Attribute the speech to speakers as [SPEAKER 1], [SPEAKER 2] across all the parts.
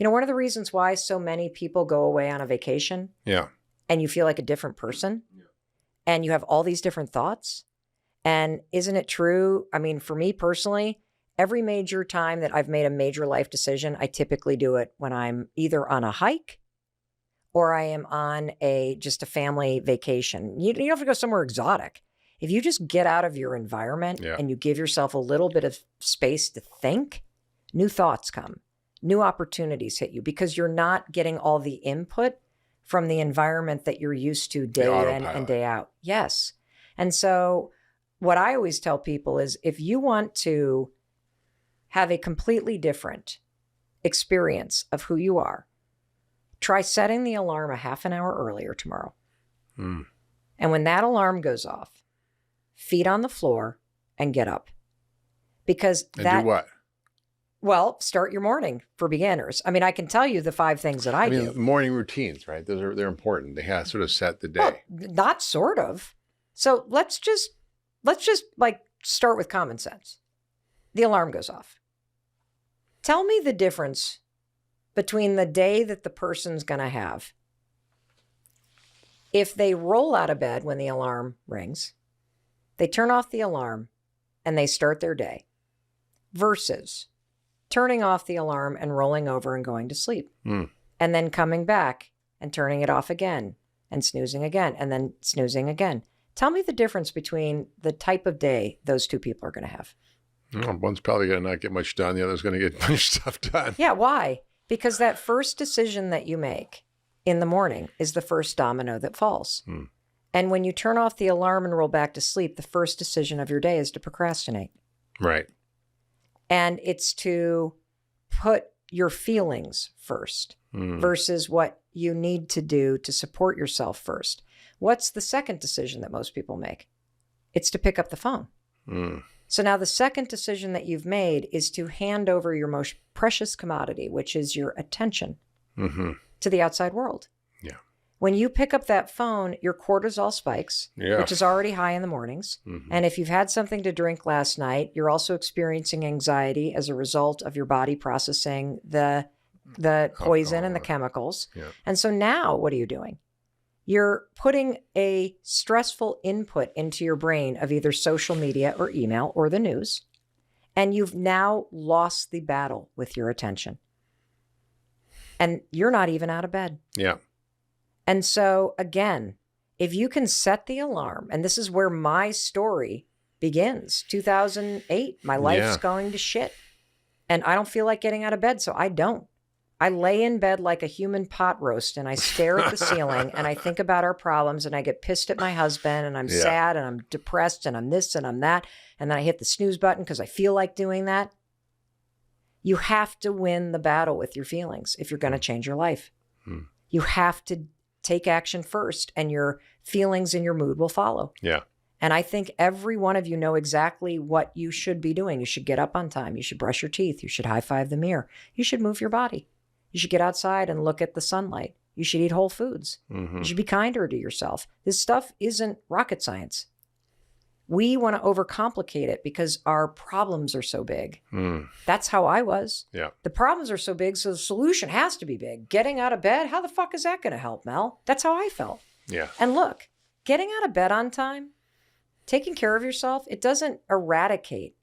[SPEAKER 1] You know, one of the reasons why so many people go away on a vacation and you feel like a different person and you have all these different thoughts. And isn't it true? I mean, for me personally, every major time that I've made a major life decision, I typically do it when I'm either on a hike or I am on just a family vacation. You don't have to go somewhere exotic. If you just get out of your environment and you give yourself a little bit of space to think, new thoughts come, new opportunities hit you because you're not getting all the input from the environment that you're used to day in and day out. Yes. And so what I always tell people is if you want to have a completely different experience of who you are, try setting the alarm a half an hour earlier tomorrow. And when that alarm goes off, feet on the floor and get up. Because
[SPEAKER 2] do what?
[SPEAKER 1] Well, start your morning for beginners. I mean, I can tell you the 5 things that I do.
[SPEAKER 2] Morning routines, right? They're important. They have sort of set the day.
[SPEAKER 1] Well, not sort of. So let's just like start with common sense. The alarm goes off. Tell me the difference between the day that the person's going to have if they roll out of bed when the alarm rings, they turn off the alarm, and they start their day, versus turning off the alarm and rolling over and going to sleep, and then coming back and turning it off again and snoozing again and then snoozing again. Tell me the difference between the type of day those 2 people are going to have.
[SPEAKER 2] One's probably going to not get much done. The other's going to get much stuff done.
[SPEAKER 1] Yeah, why? Because that first decision that you make in the morning is the first domino that falls. And when you turn off the alarm and roll back to sleep, the first decision of your day is to procrastinate.
[SPEAKER 2] Right.
[SPEAKER 1] And it's to put your feelings first versus what you need to do to support yourself first. What's the second decision that most people make? It's to pick up the phone. So now the second decision that you've made is to hand over your most precious commodity, which is your attention, to the outside world.
[SPEAKER 2] Yeah.
[SPEAKER 1] When you pick up that phone, your cortisol spikes, which is already high in the mornings. And if you've had something to drink last night, you're also experiencing anxiety as a result of your body processing the poison and the chemicals. Yeah. And so now what are you doing? You're putting a stressful input into your brain of either social media or email or the news. And you've now lost the battle with your attention. And you're not even out of bed.
[SPEAKER 2] Yeah.
[SPEAKER 1] And so again, if you can set the alarm, and this is where my story begins, 2008, my life's going to shit. And I don't feel like getting out of bed, so I don't. I lay in bed like a human pot roast and I stare at the ceiling and I think about our problems and I get pissed at my husband and I'm sad and I'm depressed and I'm this and I'm that. And then I hit the snooze button because I feel like doing that. You have to win the battle with your feelings if you're going to change your life. You have to take action first and your feelings and your mood will follow.
[SPEAKER 2] Yeah.
[SPEAKER 1] And I think every one of you know exactly what you should be doing. You should get up on time. You should brush your teeth. You should high five the mirror. You should move your body. You should get outside and look at the sunlight. You should eat whole foods. You should be kinder to yourself. This stuff isn't rocket science. We want to overcomplicate it because our problems are so big. That's how I was.
[SPEAKER 2] Yeah.
[SPEAKER 1] The problems are so big, so the solution has to be big. Getting out of bed, how the fuck is that going to help, Mel? That's how I felt.
[SPEAKER 2] Yeah.
[SPEAKER 1] And look, getting out of bed on time, taking care of yourself, it doesn't eradicate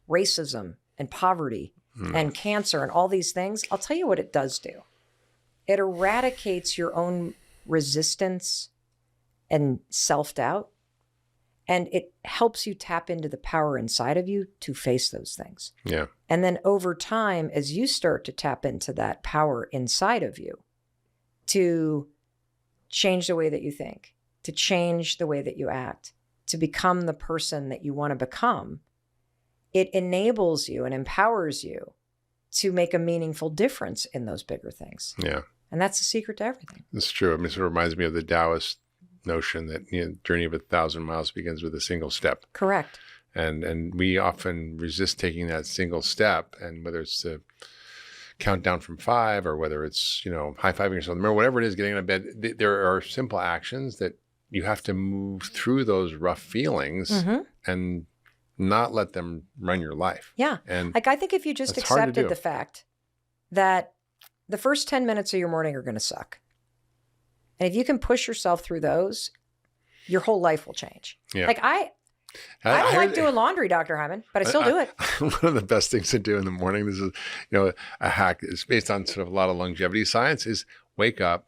[SPEAKER 1] racism and poverty and cancer and all these things. I'll tell you what it does do. It eradicates your own resistance and self-doubt. And it helps you tap into the power inside of you to face those things.
[SPEAKER 2] Yeah.
[SPEAKER 1] And then over time, as you start to tap into that power inside of you to change the way that you think, to change the way that you act, to become the person that you want to become, it enables you and empowers you to make a meaningful difference in those bigger things.
[SPEAKER 2] Yeah.
[SPEAKER 1] And that's the secret to everything.
[SPEAKER 2] It's true. I mean, it sort of reminds me of the Taoist notion that, journey of 1,000 miles begins with a single step.
[SPEAKER 1] Correct.
[SPEAKER 2] And we often resist taking that single step, and whether it's to count down from 5 or whether it's, high-fiving yourself, or whatever it is, getting out of bed, there are simple actions that you have to move through those rough feelings and not let them run your life.
[SPEAKER 1] Yeah.
[SPEAKER 2] And
[SPEAKER 1] I think if you just accepted the fact that the first 10 minutes of your morning are going to suck. And if you can push yourself through those, your whole life will change. Yeah. Like I don't like doing laundry, Dr. Hyman, but I still do it.
[SPEAKER 2] One of the best things to do in the morning, this is, a hack. It's based on sort of a lot of longevity science, is wake up,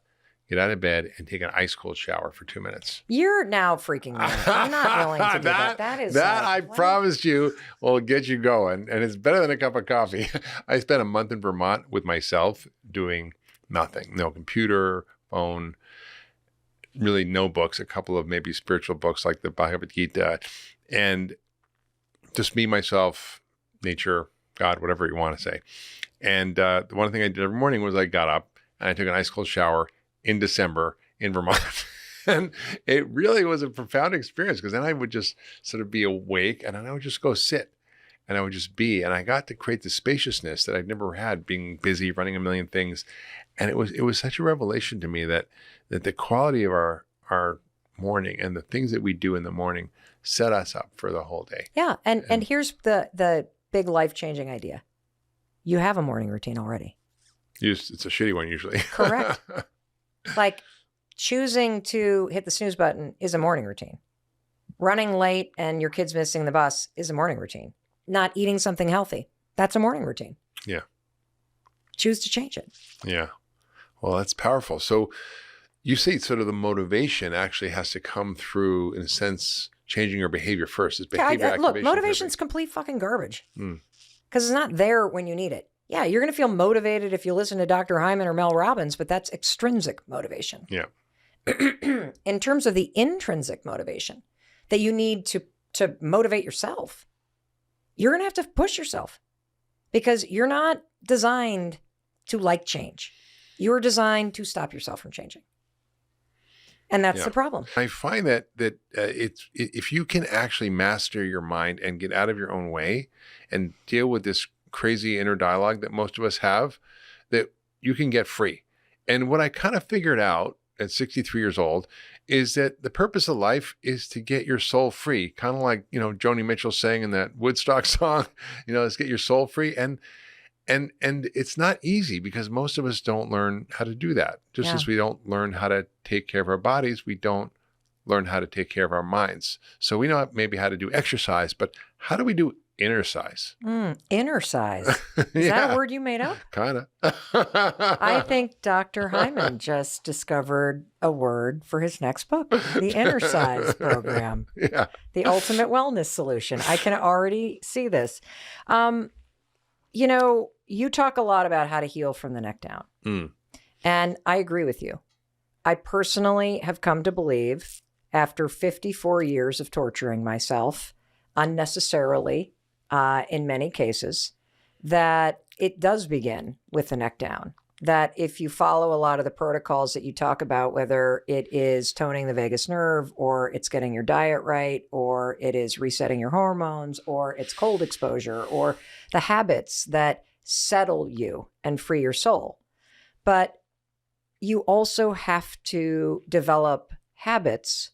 [SPEAKER 2] get out of bed, and take an ice cold shower for 2 minutes.
[SPEAKER 1] You're now freaking me out. I'm not willing to do that.
[SPEAKER 2] That I promised you will get you going, and it's better than a cup of coffee. I spent a month in Vermont with myself doing nothing. No computer, phone, really no books, a couple of maybe spiritual books like the Bhagavad Gita, and just me, myself, nature, God, whatever you want to say. And the one thing I did every morning was I got up and I took an ice cold shower in December in Vermont. And it really was a profound experience, because then I would just sort of be awake and then I would just go sit and I would just be. And I got to create the spaciousness that I'd never had, being busy, running a million things. And it was such a revelation to me that the quality of our morning and the things that we do in the morning set us up for the whole day.
[SPEAKER 1] Yeah. And here's the big life-changing idea. You have a morning routine already.
[SPEAKER 2] It's a shitty one usually.
[SPEAKER 1] Correct. Like choosing to hit the snooze button is a morning routine. Running late and your kid's missing the bus is a morning routine. Not eating something healthy, that's a morning routine.
[SPEAKER 2] Yeah.
[SPEAKER 1] Choose to change it.
[SPEAKER 2] Yeah. Well, that's powerful. So you say sort of the motivation actually has to come through, in a sense, changing your behavior first. Is behavior activation.
[SPEAKER 1] Look, motivation's complete fucking garbage. Because it's not there when you need it. Yeah, you're going to feel motivated if you listen to Dr. Hyman or Mel Robbins, but that's extrinsic motivation.
[SPEAKER 2] Yeah.
[SPEAKER 1] In terms of the intrinsic motivation that you need to motivate yourself, you're going to have to push yourself, because you're not designed to like change. You're designed to stop yourself from changing. And that's the problem.
[SPEAKER 2] I find that it's if you can actually master your mind and get out of your own way and deal with this crazy inner dialogue that most of us have, that you can get free. And what I kind of figured out at 63 years old is that the purpose of life is to get your soul free. Kind of like, Joni Mitchell sang in that Woodstock song, let's get your soul free. And it's not easy, because most of us don't learn how to do that. Just as we don't learn how to take care of our bodies, we don't learn how to take care of our minds. So we know maybe how to do exercise, but how do we do inner size?
[SPEAKER 1] Inner size. Is that a word you made up?
[SPEAKER 2] Kind of.
[SPEAKER 1] I think Dr. Hyman just discovered a word for his next book, the Inner Size Program.
[SPEAKER 2] Yeah.
[SPEAKER 1] The ultimate wellness solution. I can already see this. You talk a lot about how to heal from the neck down. And I agree with you. I personally have come to believe, after 54 years of torturing myself unnecessarily, in many cases, that it does begin with the neck down. That if you follow a lot of the protocols that you talk about, whether it is toning the vagus nerve, or it's getting your diet right, or it is resetting your hormones, or it's cold exposure, or the habits that settle you and free your soul. But you also have to develop habits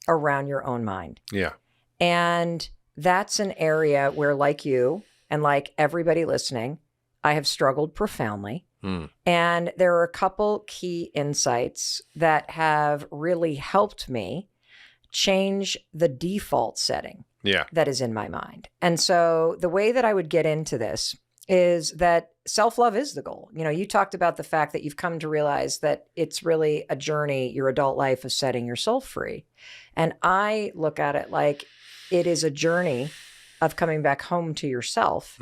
[SPEAKER 1] around your own mind.
[SPEAKER 2] Yeah.
[SPEAKER 1] And that's an area where, like you and like everybody listening, I have struggled profoundly. And there are a couple key insights that have really helped me change the default setting that is in my mind. And so the way that I would get into this is that self-love is the goal. You talked about the fact that you've come to realize that it's really a journey, your adult life, of setting your soul free. And I look at it like it is a journey of coming back home to yourself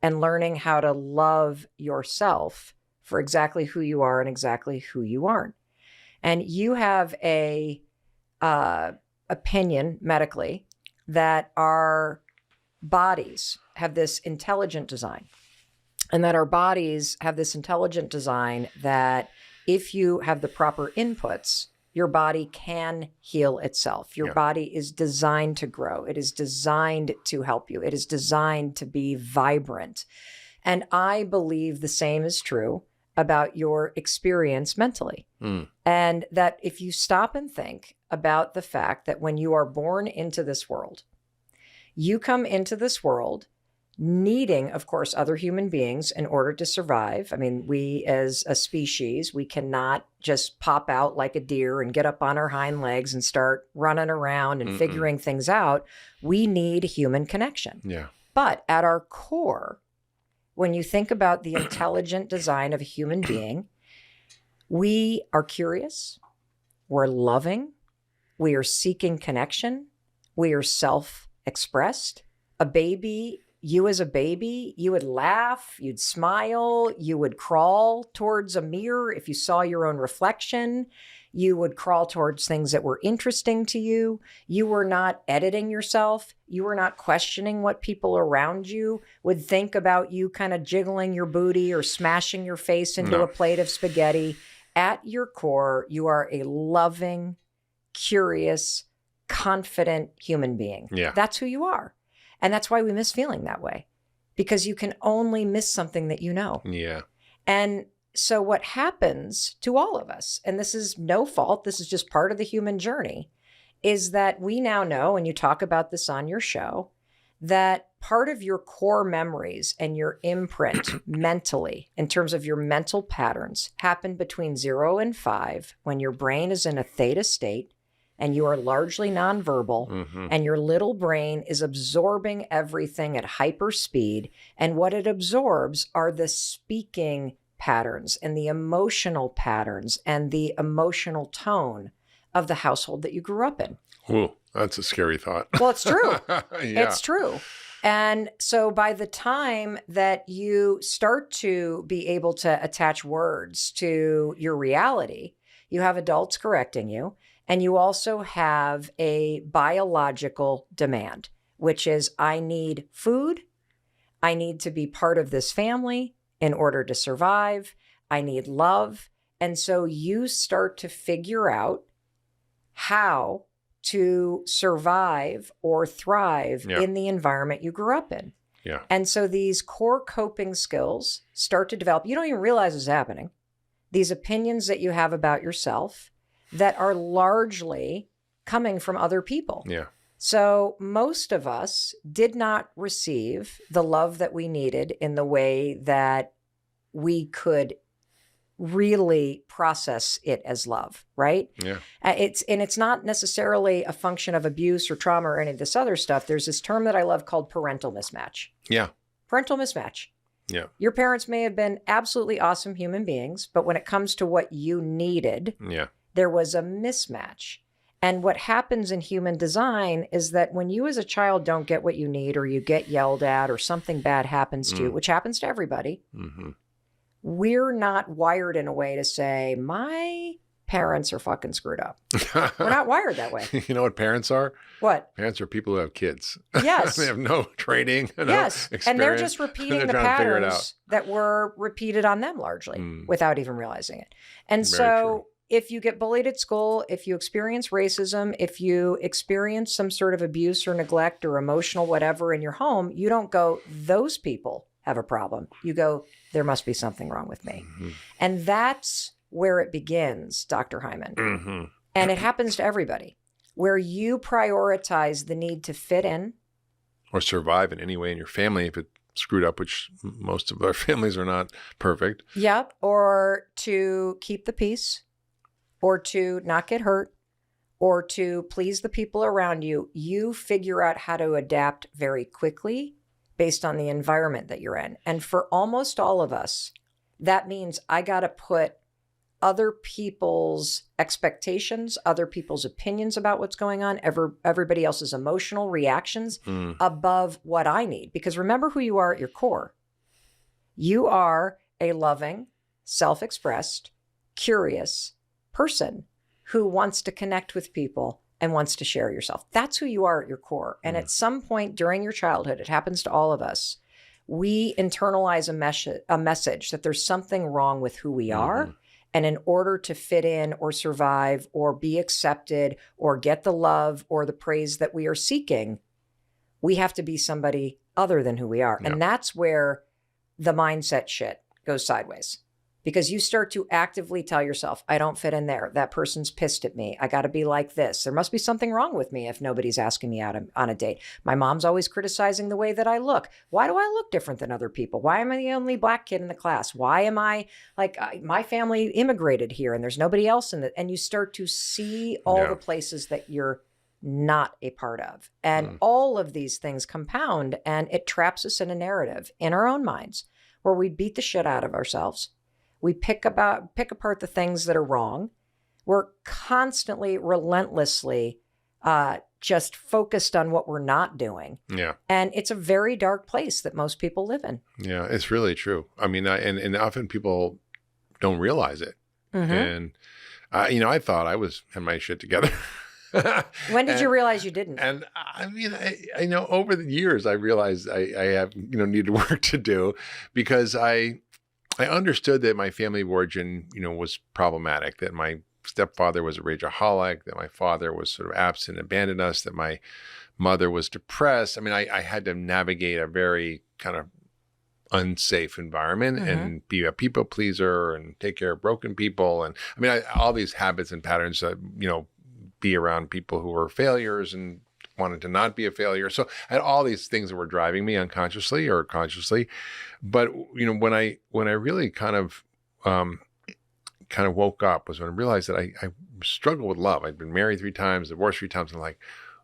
[SPEAKER 1] and learning how to love yourself for exactly who you are and exactly who you aren't. And you have a opinion medically that our bodies have this intelligent design, and that our bodies have this intelligent design that if you have the proper inputs, your body can heal itself. Your body is designed to grow. It is designed to help you. It is designed to be vibrant. And I believe the same is true about your experience mentally. And that if you stop and think about the fact that when you are born into this world, you come into this world needing, of course, other human beings in order to survive. I mean, we as a species, we cannot just pop out like a deer and get up on our hind legs and start running around and figuring things out. We need human connection.
[SPEAKER 2] Yeah.
[SPEAKER 1] But at our core, when you think about the intelligent design of a human being, we are curious, we're loving, we are seeking connection, we are self-expressed. A baby, you as a baby, you would laugh, you'd smile, you would crawl towards a mirror if you saw your own reflection. You would crawl towards things that were interesting to you. You were not editing yourself. You were not questioning what people around you would think about you kind of jiggling your booty or smashing your face into a plate of spaghetti. At your core, you are a loving, curious, confident human being.
[SPEAKER 2] Yeah.
[SPEAKER 1] That's who you are. And that's why we miss feeling that way, because you can only miss something that you know.
[SPEAKER 2] Yeah.
[SPEAKER 1] And so what happens to all of us, and this is no fault, this is just part of the human journey, is that we now know, and you talk about this on your show, that part of your core memories and your imprint mentally, in terms of your mental patterns, happen between 0 and 5 when your brain is in a theta state and you are largely nonverbal, and your little brain is absorbing everything at hyper speed. And what it absorbs are the speaking patterns and the emotional patterns and the emotional tone of the household that you grew up in.
[SPEAKER 2] Ooh, that's a scary thought.
[SPEAKER 1] Well, it's true.
[SPEAKER 2] Yeah.
[SPEAKER 1] It's true. And so by the time that you start to be able to attach words to your reality, you have adults correcting you, and you also have a biological demand, which is I need food, I need to be part of this family in order to survive, I need love. And so you start to figure out how to survive or thrive in the environment you grew up in.
[SPEAKER 2] Yeah.
[SPEAKER 1] And so these core coping skills start to develop. You don't even realize it's happening. These opinions that you have about yourself that are largely coming from other people.
[SPEAKER 2] Yeah.
[SPEAKER 1] So most of us did not receive the love that we needed in the way that we could really process it as love, right?
[SPEAKER 2] Yeah.
[SPEAKER 1] It's not necessarily a function of abuse or trauma or any of this other stuff. There's this term that I love called parental mismatch.
[SPEAKER 2] Yeah.
[SPEAKER 1] Parental mismatch.
[SPEAKER 2] Yeah.
[SPEAKER 1] Your parents may have been absolutely awesome human beings, but when it comes to what you needed, there was a mismatch. And what happens in human design is that when you as a child don't get what you need, or you get yelled at, or something bad happens to you, which happens to everybody, we're not wired in a way to say, my parents are fucking screwed up. We're not wired that way.
[SPEAKER 2] You know what parents are?
[SPEAKER 1] What?
[SPEAKER 2] Parents are people who have kids.
[SPEAKER 1] Yes.
[SPEAKER 2] They have no training, no experience.
[SPEAKER 1] And they're just repeating the patterns that were repeated on them largely without even realizing it. And so if you get bullied at school, if you experience racism, if you experience some sort of abuse or neglect or emotional whatever in your home, you don't go, those people have a problem. You go, there must be something wrong with me. And that's where it begins, Dr. Hyman. And it happens to everybody, where you prioritize the need to fit in.
[SPEAKER 2] Or survive in any way in your family if it's screwed up, which most of our families are not perfect.
[SPEAKER 1] Yep. Or to keep the peace, or to not get hurt, or to please the people around you. You figure out how to adapt very quickly based on the environment that you're in. And for almost all of us, that means I got to put other people's expectations, other people's opinions about what's going on, everybody else's emotional reactions above what I need. Because remember who you are at your core. You are a loving, self-expressed, curious person who wants to connect with people and wants to share yourself. That's who you are at your core. And at some point during your childhood, it happens to all of us, we internalize a message that there's something wrong with who we are. And in order to fit in or survive or be accepted or get the love or the praise that we are seeking, we have to be somebody other than who we are. And that's where the mindset shit goes sideways. because you start to actively tell yourself, I don't fit in there. That person's pissed at me. I got to be like this. There must be something wrong with me if nobody's asking me out on a date. My mom's always criticizing the way that I look. Why do I look different than other people? Why am I the only black kid in the class? Why am I like my family immigrated here and there's nobody else in it? And you start to see all the places that you're not a part of. And all of these things compound, and it traps us in a narrative in our own minds where we beat the shit out of ourselves. We pick apart the things that are wrong. We're constantly, relentlessly just focused on what we're not doing.
[SPEAKER 2] Yeah.
[SPEAKER 1] And it's a very dark place that most people live in.
[SPEAKER 2] Yeah, it's really true. I mean, and often people don't realize it. And, I thought I had my shit together.
[SPEAKER 1] When did you realize you didn't?
[SPEAKER 2] And I mean, I know over the years, I realized I have, needed work to do, because I understood that my family of origin, was problematic, that my stepfather was a rageaholic, that my father was sort of absent, abandoned us, that my mother was depressed. I mean, I had to navigate a very kind of unsafe environment and be a people pleaser and take care of broken people. And I mean, all these habits and patterns that, be around people who were failures and wanted to not be a failure. So I had all these things that were driving me unconsciously or consciously. But, when I really kind of woke up was when I realized that I struggled with love. I'd been married 3 times, divorced 3 times. And I'm like,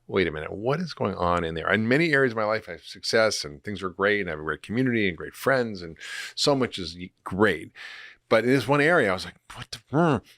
[SPEAKER 2] wait a minute, what is going on in there? In many areas of my life, I have success and things are great. And I have a great community and great friends and so much is great. But in this one area, I was like,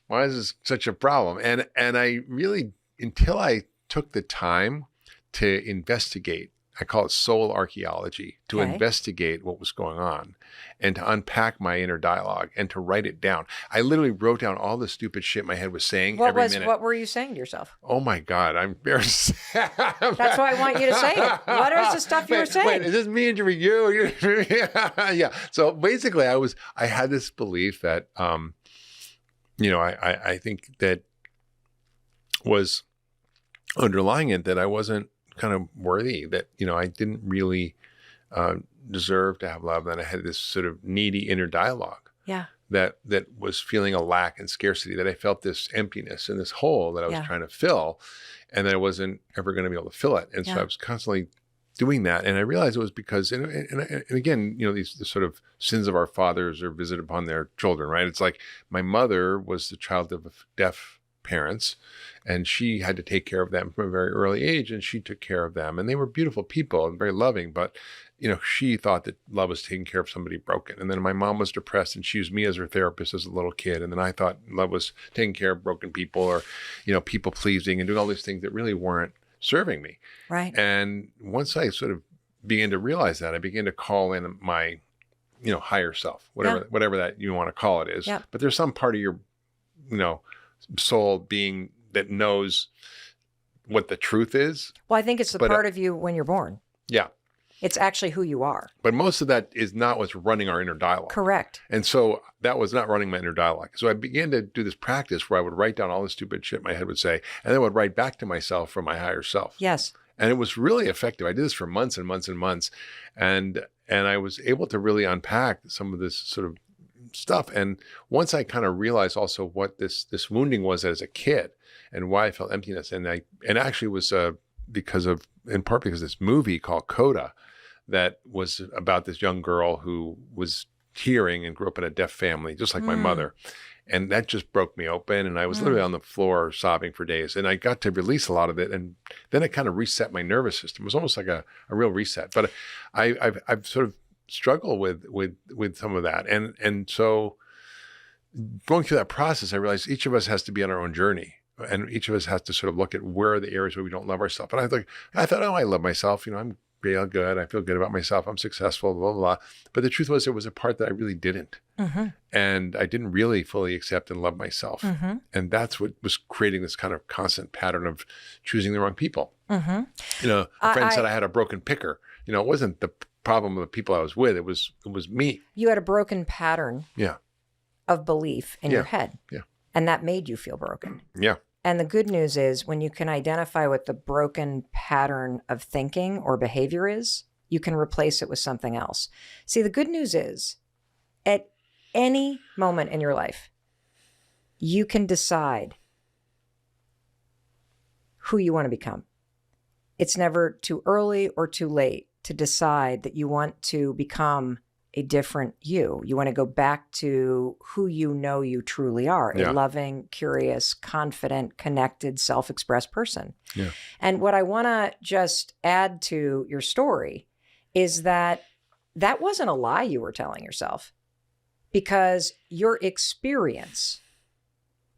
[SPEAKER 2] why is this such a problem? And I really, until I took the time to investigate, I call it soul archaeology, to investigate what was going on and to unpack my inner dialogue and to write it down. I literally wrote down all the stupid shit my head was saying every minute. What
[SPEAKER 1] were you saying to yourself?
[SPEAKER 2] Oh my God, I'm embarrassed.
[SPEAKER 1] That's why I want you to say it. What is the stuff you were saying?
[SPEAKER 2] Wait, is this me interviewing you? Yeah. So basically I had this belief that, I think that was underlying it, that I wasn't kind of worthy, that, I didn't really deserve to have love. That I had this sort of needy inner dialogue.
[SPEAKER 1] Yeah.
[SPEAKER 2] That was feeling a lack and scarcity, that I felt this emptiness and this hole that I was trying to fill, and that I wasn't ever going to be able to fill it. And so I was constantly doing that. And I realized it was because, and again, these sort of sins of our fathers are visited upon their children, right? It's like my mother was the child of deaf parents, and she had to take care of them from a very early age, and she took care of them, and they were beautiful people and very loving, but she thought that love was taking care of somebody broken. And then my mom was depressed, and she used me as her therapist as a little kid, and then I thought love was taking care of broken people, or people pleasing and doing all these things that really weren't serving me.
[SPEAKER 1] Right.
[SPEAKER 2] And once I sort of began to realize that, I began to call in my higher self, whatever that you want to call it is.
[SPEAKER 1] Yeah.
[SPEAKER 2] But there's some part of your soul being that knows what the truth is.
[SPEAKER 1] Well, I think it's the part of you when you're born.
[SPEAKER 2] Yeah.
[SPEAKER 1] It's actually who you are.
[SPEAKER 2] But most of that is not what's running our inner dialogue.
[SPEAKER 1] Correct.
[SPEAKER 2] And so that was not running my inner dialogue. So I began to do this practice where I would write down all the stupid shit my head would say, and then I would write back to myself from my higher self.
[SPEAKER 1] Yes.
[SPEAKER 2] And it was really effective. I did this for months and months and months. And I was able to really unpack some of this sort of stuff. And once I kind of realized also what this wounding was as a kid and why I felt emptiness, and actually was in part because this movie called Coda, that was about this young girl who was hearing and grew up in a deaf family, just like my mother. And that just broke me open. And I was literally on the floor sobbing for days. And I got to release a lot of it. And then it kind of reset my nervous system. It was almost like a real reset. But I've sort of struggled with some of that. And so going through that process, I realized each of us has to be on our own journey. And each of us has to sort of look at where are the areas where we don't love ourselves. And I thought, I love myself. I'm real good. I feel good about myself. I'm successful, blah, blah, blah. But the truth was, there was a part that I really didn't. And I didn't really fully accept and love myself. And that's what was creating this kind of constant pattern of choosing the wrong people. A friend said I had a broken picker. It wasn't the problem of the people I was with. It was me.
[SPEAKER 1] You had a broken pattern of belief in your head.
[SPEAKER 2] Yeah.
[SPEAKER 1] And that made you feel broken.
[SPEAKER 2] Yeah.
[SPEAKER 1] And the good news is when you can identify what the broken pattern of thinking or behavior is, you can replace it with something else. See, the good news is at any moment in your life, you can decide who you want to become. It's never too early or too late to decide that you want to become a different you. You want to go back to who you know you truly are, a loving, curious, confident, connected, self-expressed person.
[SPEAKER 2] Yeah.
[SPEAKER 1] And what I want to just add to your story is that that wasn't a lie you were telling yourself, because your experience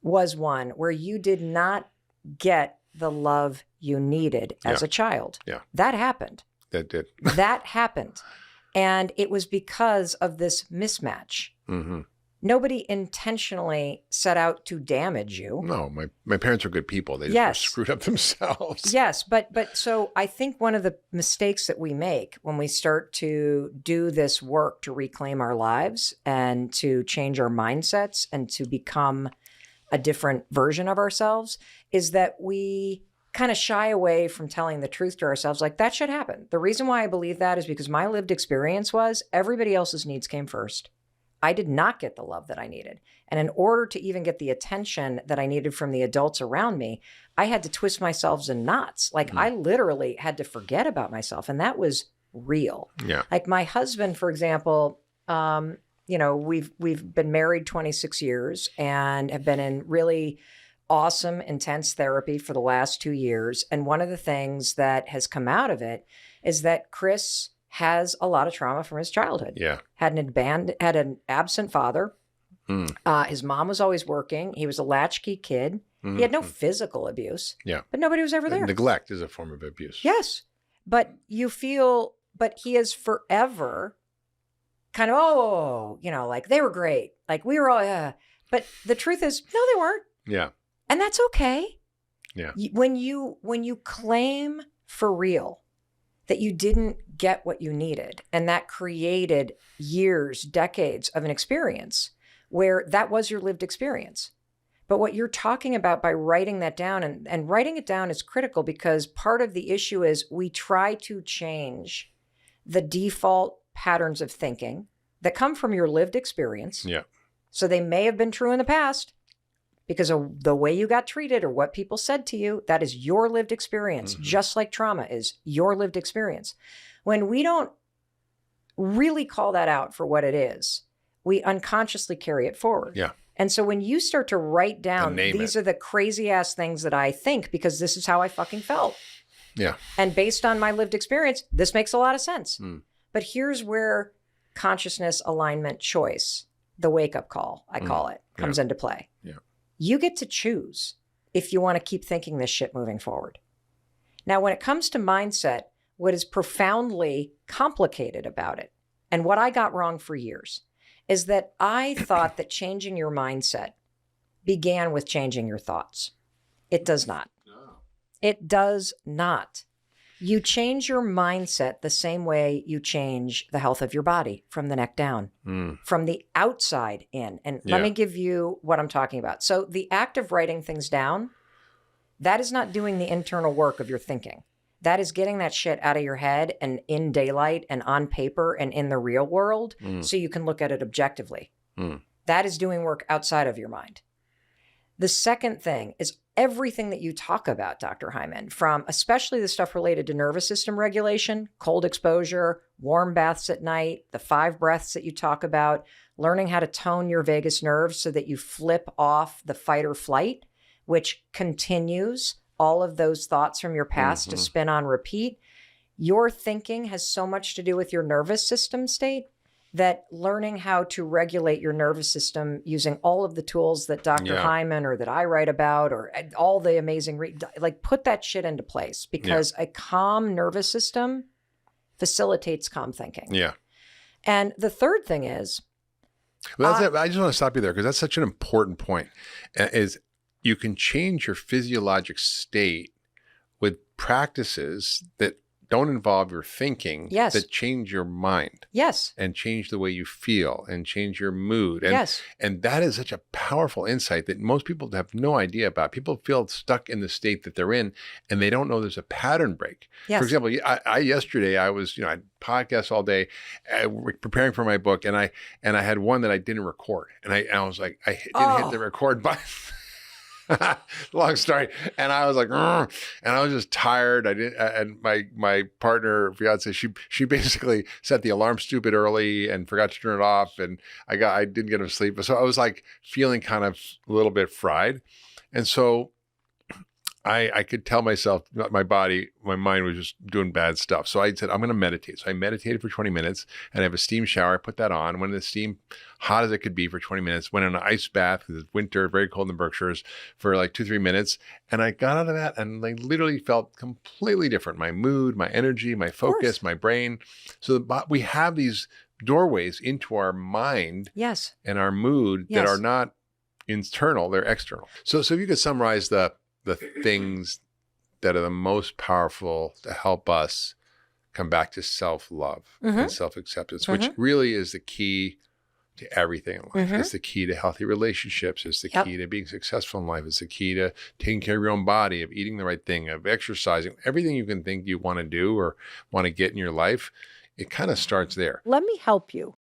[SPEAKER 1] was one where you did not get the love you needed as a child.
[SPEAKER 2] Yeah.
[SPEAKER 1] That happened.
[SPEAKER 2] That did.
[SPEAKER 1] That happened. And it was because of this mismatch.
[SPEAKER 2] Mm-hmm.
[SPEAKER 1] Nobody intentionally set out to damage you.
[SPEAKER 2] No, my parents are good people. They just were screwed up themselves.
[SPEAKER 1] Yes, but so I think one of the mistakes that we make when we start to do this work to reclaim our lives and to change our mindsets and to become a different version of ourselves is that we kind of shy away from telling the truth to ourselves, like that should happen. The reason why I believe that is because my lived experience was everybody else's needs came first. I did not get the love that I needed. And in order to even get the attention that I needed from the adults around me, I had to twist myself in knots. Like I literally had to forget about myself. And that was real.
[SPEAKER 2] Yeah.
[SPEAKER 1] Like my husband, for example, you know, we've been married 26 years and have been in really awesome, intense therapy for the last 2 years. And one of the things that has come out of it is that Chris has a lot of trauma from his childhood.
[SPEAKER 2] Yeah.
[SPEAKER 1] Had an absent father. His mom was always working. He was a latchkey kid. He had no physical abuse.
[SPEAKER 2] Yeah.
[SPEAKER 1] But nobody was ever there.
[SPEAKER 2] Neglect is a form of abuse.
[SPEAKER 1] Yes. But he is forever kind of, you know, like they were great. Like we were all, but the truth is, no, they weren't.
[SPEAKER 2] Yeah.
[SPEAKER 1] And that's okay.
[SPEAKER 2] Yeah.
[SPEAKER 1] When you claim for real that you didn't get what you needed, and that created years, decades of an experience where that was your lived experience. But what you're talking about by writing that down, and writing it down is critical because part of the issue is we try to change the default patterns of thinking that come from your lived experience.
[SPEAKER 2] Yeah.
[SPEAKER 1] So they may have been true in the past because of the way you got treated or what people said to you. That is your lived experience, just like trauma is your lived experience. When we don't really call that out for what it is, we unconsciously carry it forward.
[SPEAKER 2] Yeah.
[SPEAKER 1] And so when you start to write down, these are the crazy ass things that I think because this is how I fucking felt.
[SPEAKER 2] Yeah.
[SPEAKER 1] And based on my lived experience, this makes a lot of sense. But here's where consciousness, alignment, choice, the wake-up call, I call it, comes into play.
[SPEAKER 2] Yeah.
[SPEAKER 1] You get to choose if you want to keep thinking this shit moving forward. Now, when it comes to mindset, what is profoundly complicated about it, and what I got wrong for years, is that I thought that changing your mindset began with changing your thoughts. It does not. No. It does not. You change your mindset the same way you change the health of your body from the neck down, from the outside in. And let me give you what I'm talking about. So the act of writing things down, that is not doing the internal work of your thinking. That is getting that shit out of your head and in daylight and on paper and in the real world so you can look at it objectively. That is doing work outside of your mind. The second thing is everything that you talk about, Dr. Hyman, from especially the stuff related to nervous system regulation, cold exposure, warm baths at night, the 5 breaths that you talk about, learning how to tone your vagus nerves so that you flip off the fight or flight, which continues all of those thoughts from your past to spin on repeat. Your thinking has so much to do with your nervous system state that learning how to regulate your nervous system using all of the tools that Dr. Hyman or that I write about or all the amazing, like put that shit into place because a calm nervous system facilitates calm thinking.
[SPEAKER 2] Yeah.
[SPEAKER 1] And the third thing is.
[SPEAKER 2] Well, that's it. I just want to stop you there because that's such an important point is you can change your physiologic state with practices that don't involve your thinking that change your mind.
[SPEAKER 1] Yes.
[SPEAKER 2] And change the way you feel and change your mood. And,
[SPEAKER 1] yes.
[SPEAKER 2] And that is such a powerful insight that most people have no idea about. People feel stuck in the state that they're in and they don't know there's a pattern break.
[SPEAKER 1] Yes.
[SPEAKER 2] For example, yesterday I was, I podcast all day preparing for my book and I had one that I didn't record. And I was like, I didn't hit the record button. Long story. And I was like, and I was just tired. I didn't, and my partner, fiance, she basically set the alarm stupid early and forgot to turn it off. And I didn't get enough sleep. So I was like feeling kind of a little bit fried. And so I could tell myself, my mind was just doing bad stuff. So I said, I'm going to meditate. So I meditated for 20 minutes and I have a steam shower. I put that on. Went in the steam, hot as it could be for 20 minutes. Went in an ice bath because it's winter, very cold in the Berkshires for like 2-3 minutes. And I got out of that and I literally felt completely different. My mood, my energy, my focus, my brain. So we have these doorways into our mind and our mood that are not internal, they're external. So if you could summarize the things that are the most powerful to help us come back to self-love and self-acceptance, which really is the key to everything in life. It's the key to healthy relationships. It's the key to being successful in life. It's the key to taking care of your own body, of eating the right thing, of exercising, everything you can think you want to do or want to get in your life. It kind of starts there.
[SPEAKER 1] Let me help you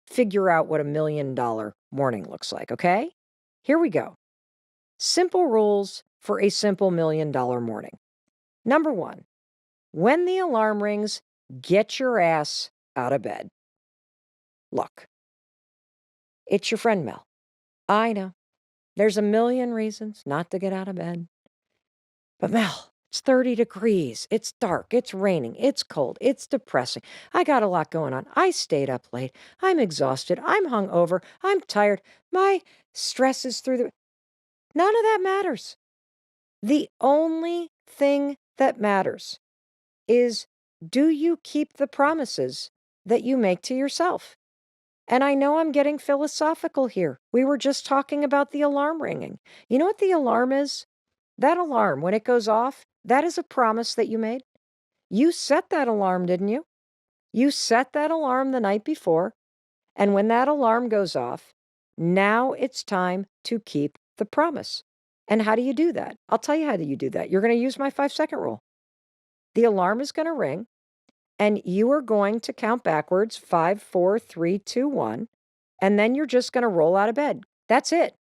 [SPEAKER 1] figure out what $1 million morning looks like, okay? Here we go. Simple rules for a simple $1 million morning. Number 1, when the alarm rings, get your ass out of bed. Look, it's your friend Mel. I know. There's a million reasons not to get out of bed. But Mel, it's 30 degrees. It's dark. It's raining. It's cold. It's depressing. I got a lot going on. I stayed up late. I'm exhausted. I'm hungover. I'm tired. My stress is through the... None of that matters. The only thing that matters is, do you keep the promises that you make to yourself? And I know I'm getting philosophical here. We were just talking about the alarm ringing. You know what the alarm is? That alarm, when it goes off, that is a promise that you made. You set that alarm, didn't you? You set that alarm the night before. And when that alarm goes off, now it's time to keep the promise. And how do you do that? I'll tell you how you do that. You're going to use my 5-second rule. The alarm is going to ring, and you are going to count backwards, 5, 4, 3, 2, 1, and then you're just going to roll out of bed. That's it.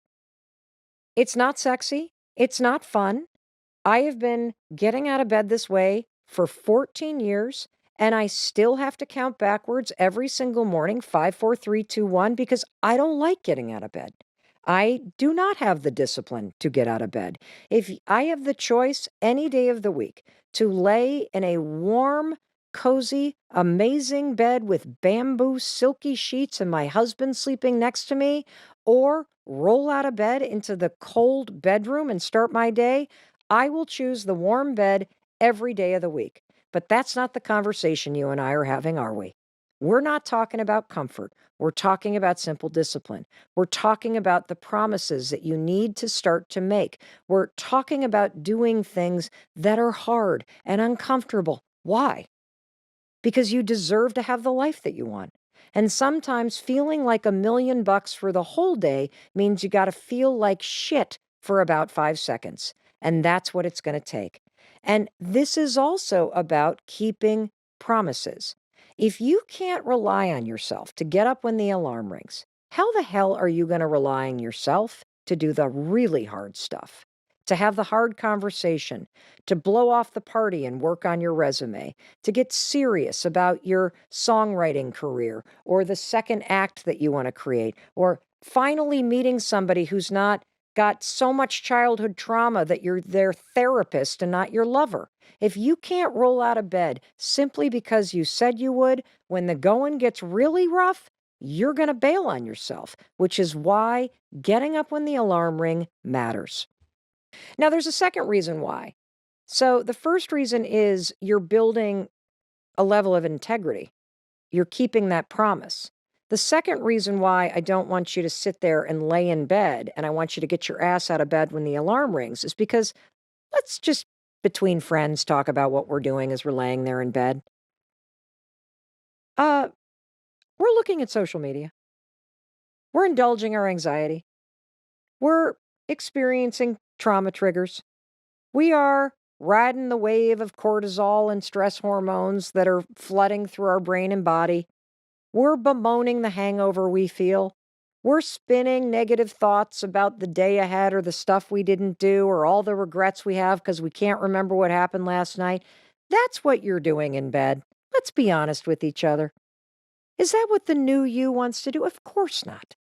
[SPEAKER 1] It's not sexy. It's not fun. I have been getting out of bed this way for 14 years, and I still have to count backwards every single morning, 5, 4, 3, 2, 1, because I don't like getting out of bed. I do not have the discipline to get out of bed. If I have the choice any day of the week to lay in a warm, cozy, amazing bed with bamboo, silky sheets and my husband sleeping next to me, or roll out of bed into the cold bedroom and start my day, I will choose the warm bed every day of the week. But that's not the conversation you and I are having, are we? We're not talking about comfort. We're talking about simple discipline. We're talking about the promises that you need to start to make. We're talking about doing things that are hard and uncomfortable. Why? Because you deserve to have the life that you want. And sometimes feeling like $1 million for the whole day means you got to feel like shit for about 5 seconds. And that's what it's going to take. And this is also about keeping promises. If you can't rely on yourself to get up when the alarm rings, how the hell are you going to rely on yourself to do the really hard stuff? To have the hard conversation, to blow off the party and work on your resume, to get serious about your songwriting career or the second act that you want to create, or finally meeting somebody who's not got so much childhood trauma that you're their therapist and not your lover. If you can't roll out of bed simply because you said you would, when the going gets really rough, you're going to bail on yourself, which is why getting up when the alarm ring matters. Now, there's a second reason why. So the first reason is you're building a level of integrity. You're keeping that promise. The second reason why I don't want you to sit there and lay in bed and I want you to get your ass out of bed when the alarm rings is because let's just between friends talk about what we're doing as we're laying there in bed. We're looking at social media. We're indulging our anxiety. We're experiencing trauma triggers. We are riding the wave of cortisol and stress hormones that are flooding through our brain and body. We're bemoaning the hangover we feel. We're spinning negative thoughts about the day ahead or the stuff we didn't do or all the regrets we have because we can't remember what happened last night. That's what you're doing in bed. Let's be honest with each other. Is that what the new you wants to do? Of course not.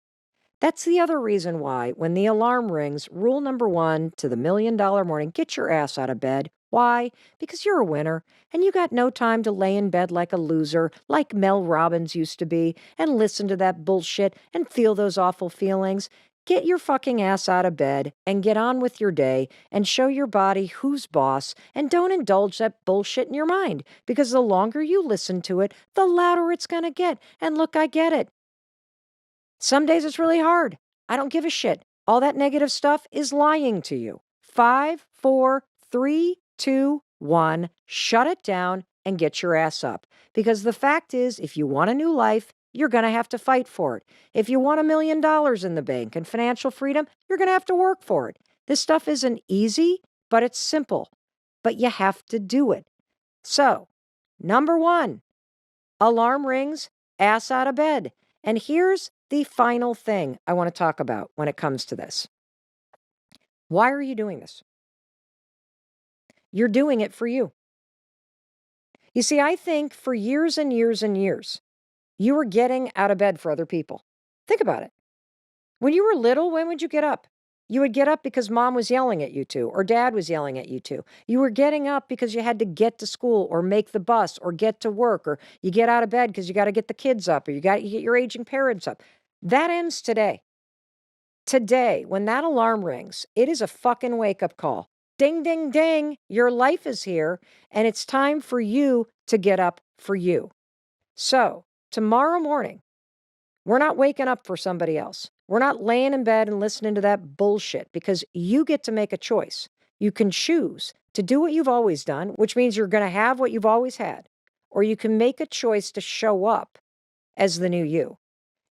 [SPEAKER 1] That's the other reason why, when the alarm rings, rule number 1 to the $1 million morning, get your ass out of bed. Why? Because you're a winner, and you got no time to lay in bed like a loser, like Mel Robbins used to be, and listen to that bullshit and feel those awful feelings. Get your fucking ass out of bed and get on with your day and show your body who's boss, and don't indulge that bullshit in your mind, because the longer you listen to it, the louder it's going to get. And look, I get it. Some days it's really hard. I don't give a shit. All that negative stuff is lying to you. 5, 4, 3, 2, 1. Shut it down and get your ass up. Because the fact is, if you want a new life, you're going to have to fight for it. If you want $1 million in the bank and financial freedom, you're going to have to work for it. This stuff isn't easy, but it's simple. But you have to do it. So, number 1, alarm rings, ass out of bed. And here's the final thing I want to talk about when it comes to this. Why are you doing this? You're doing it for you. You see, I think for years and years and years, you were getting out of bed for other people. Think about it. When you were little, when would you get up? You would get up because mom was yelling at you to, or dad was yelling at you to. You were getting up because you had to get to school or make the bus or get to work, or you get out of bed because you got to get the kids up, or you get your aging parents up. That ends today. Today, when that alarm rings, it is a fucking wake-up call. Ding, ding, ding. Your life is here, and it's time for you to get up for you. So, tomorrow morning, we're not waking up for somebody else. We're not laying in bed and listening to that bullshit, because you get to make a choice. You can choose to do what you've always done, which means you're going to have what you've always had, or you can make a choice to show up as the new you.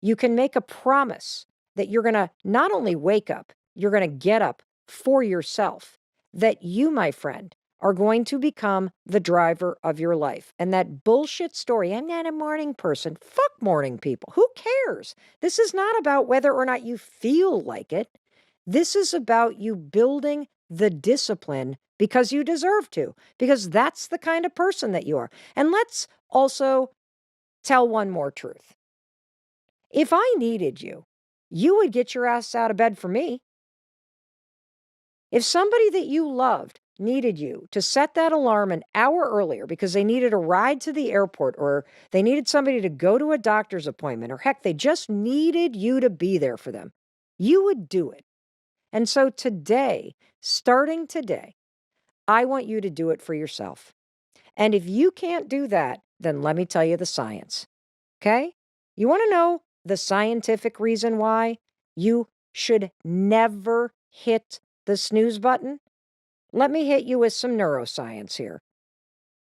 [SPEAKER 1] You can make a promise that you're going to not only wake up, you're going to get up for yourself, that you, my friend, are going to become the driver of your life. And that bullshit story, I'm not a morning person. Fuck morning people. Who cares? This is not about whether or not you feel like it. This is about you building the discipline because you deserve to, because that's the kind of person that you are. And let's also tell one more truth. If I needed you, you would get your ass out of bed for me. If somebody that you loved needed you to set that alarm an hour earlier because they needed a ride to the airport, or they needed somebody to go to a doctor's appointment, or heck, they just needed you to be there for them, you would do it. And so today, starting today, I want you to do it for yourself. And if you can't do that, then let me tell you the science. Okay? You want to know the scientific reason why you should never hit the snooze button? Let me hit you with some neuroscience here.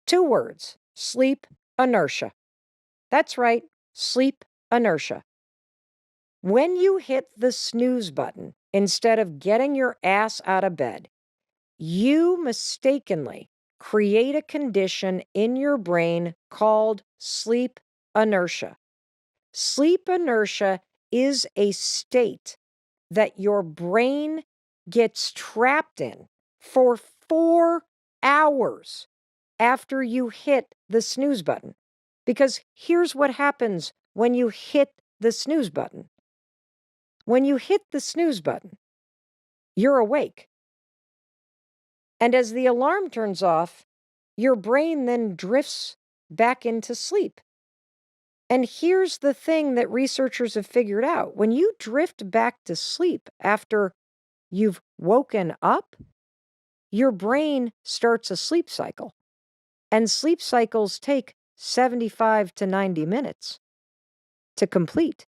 [SPEAKER 1] 2 words: sleep inertia. That's right, sleep inertia. When you hit the snooze button, instead of getting your ass out of bed, you mistakenly create a condition in your brain called sleep inertia. Sleep inertia is a state that your brain gets trapped in for 4 hours after you hit the snooze button. Because here's what happens when you hit the snooze button. When you hit the snooze button, you're awake. And as the alarm turns off, your brain then drifts back into sleep. And here's the thing that researchers have figured out. When you drift back to sleep after you've woken up, your brain starts a sleep cycle. And sleep cycles take 75 to 90 minutes to complete.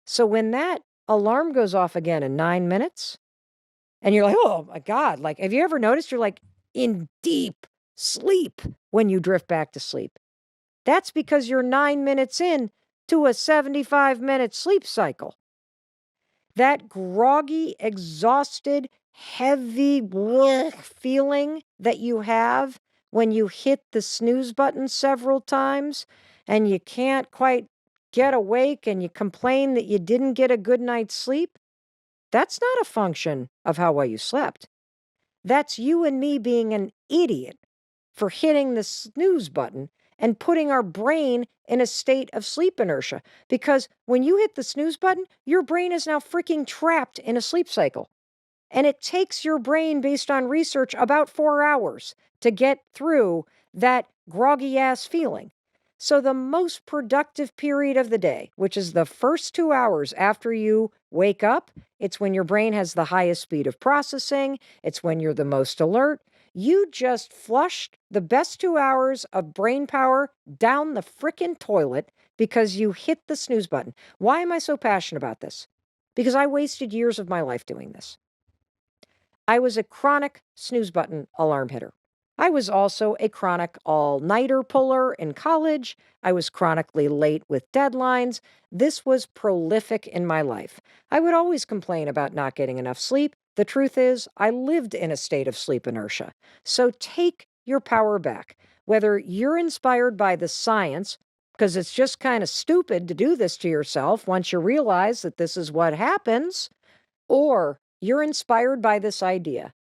[SPEAKER 1] So when that alarm goes off again in 9 minutes, and you're like, oh my God, like, have you ever noticed you're like, in deep sleep when you drift back to sleep. That's because you're 9 minutes in to a 75-minute sleep cycle. That groggy, exhausted, heavy feeling that you have when you hit the snooze button several times and you can't quite get awake and you complain that you didn't get a good night's sleep, that's not a function of how well you slept. That's you and me being an idiot for hitting the snooze button and putting our brain in a state of sleep inertia. Because when you hit the snooze button, your brain is now freaking trapped in a sleep cycle. And it takes your brain, based on research, about 4 hours to get through that groggy ass feeling. So the most productive period of the day, which is the first 2 hours after you wake up, it's when your brain has the highest speed of processing. It's when you're the most alert. You just flushed the best 2 hours of brain power down the frickin' toilet because you hit the snooze button. Why am I so passionate about this? Because I wasted years of my life doing this. I was a chronic snooze button alarm hitter. I was also a chronic all-nighter puller in college. I was chronically late with deadlines. This was prolific in my life. I would always complain about not getting enough sleep. The truth is, I lived in a state of sleep inertia. So take your power back. Whether you're inspired by the science, because it's just kind of stupid to do this to yourself once you realize that this is what happens, or you're inspired by this idea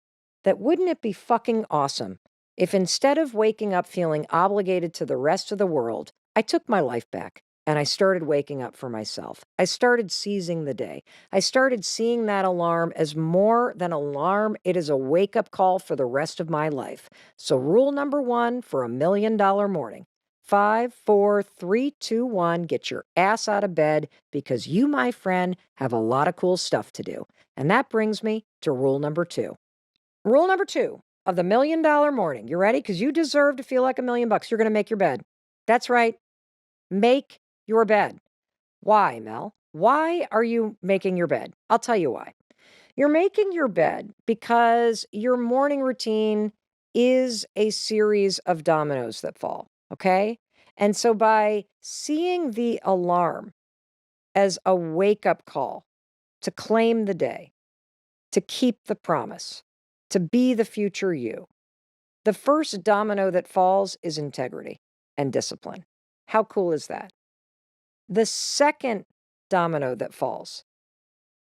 [SPEAKER 1] that wouldn't it be fucking awesome if instead of waking up feeling obligated to the rest of the world, I took my life back and I started waking up for myself. I started seizing the day. I started seeing that alarm as more than alarm. It is a wake-up call for the rest of my life. So rule number 1 for $1 million morning. 5, 4, 3, 2, 1, get your ass out of bed because you, my friend, have a lot of cool stuff to do. And that brings me to rule number 2. Rule number 2 of the $1 million morning. You ready? Because you deserve to feel like $1 million bucks. You're going to make your bed. That's right. Make your bed. Why, Mel? Why are you making your bed? I'll tell you why. You're making your bed because your morning routine is a series of dominoes that fall, okay? And so by seeing the alarm as a wake-up call to claim the day, to keep the promise, to be the future you, the first domino that falls is integrity and discipline. How cool is that? The second domino that falls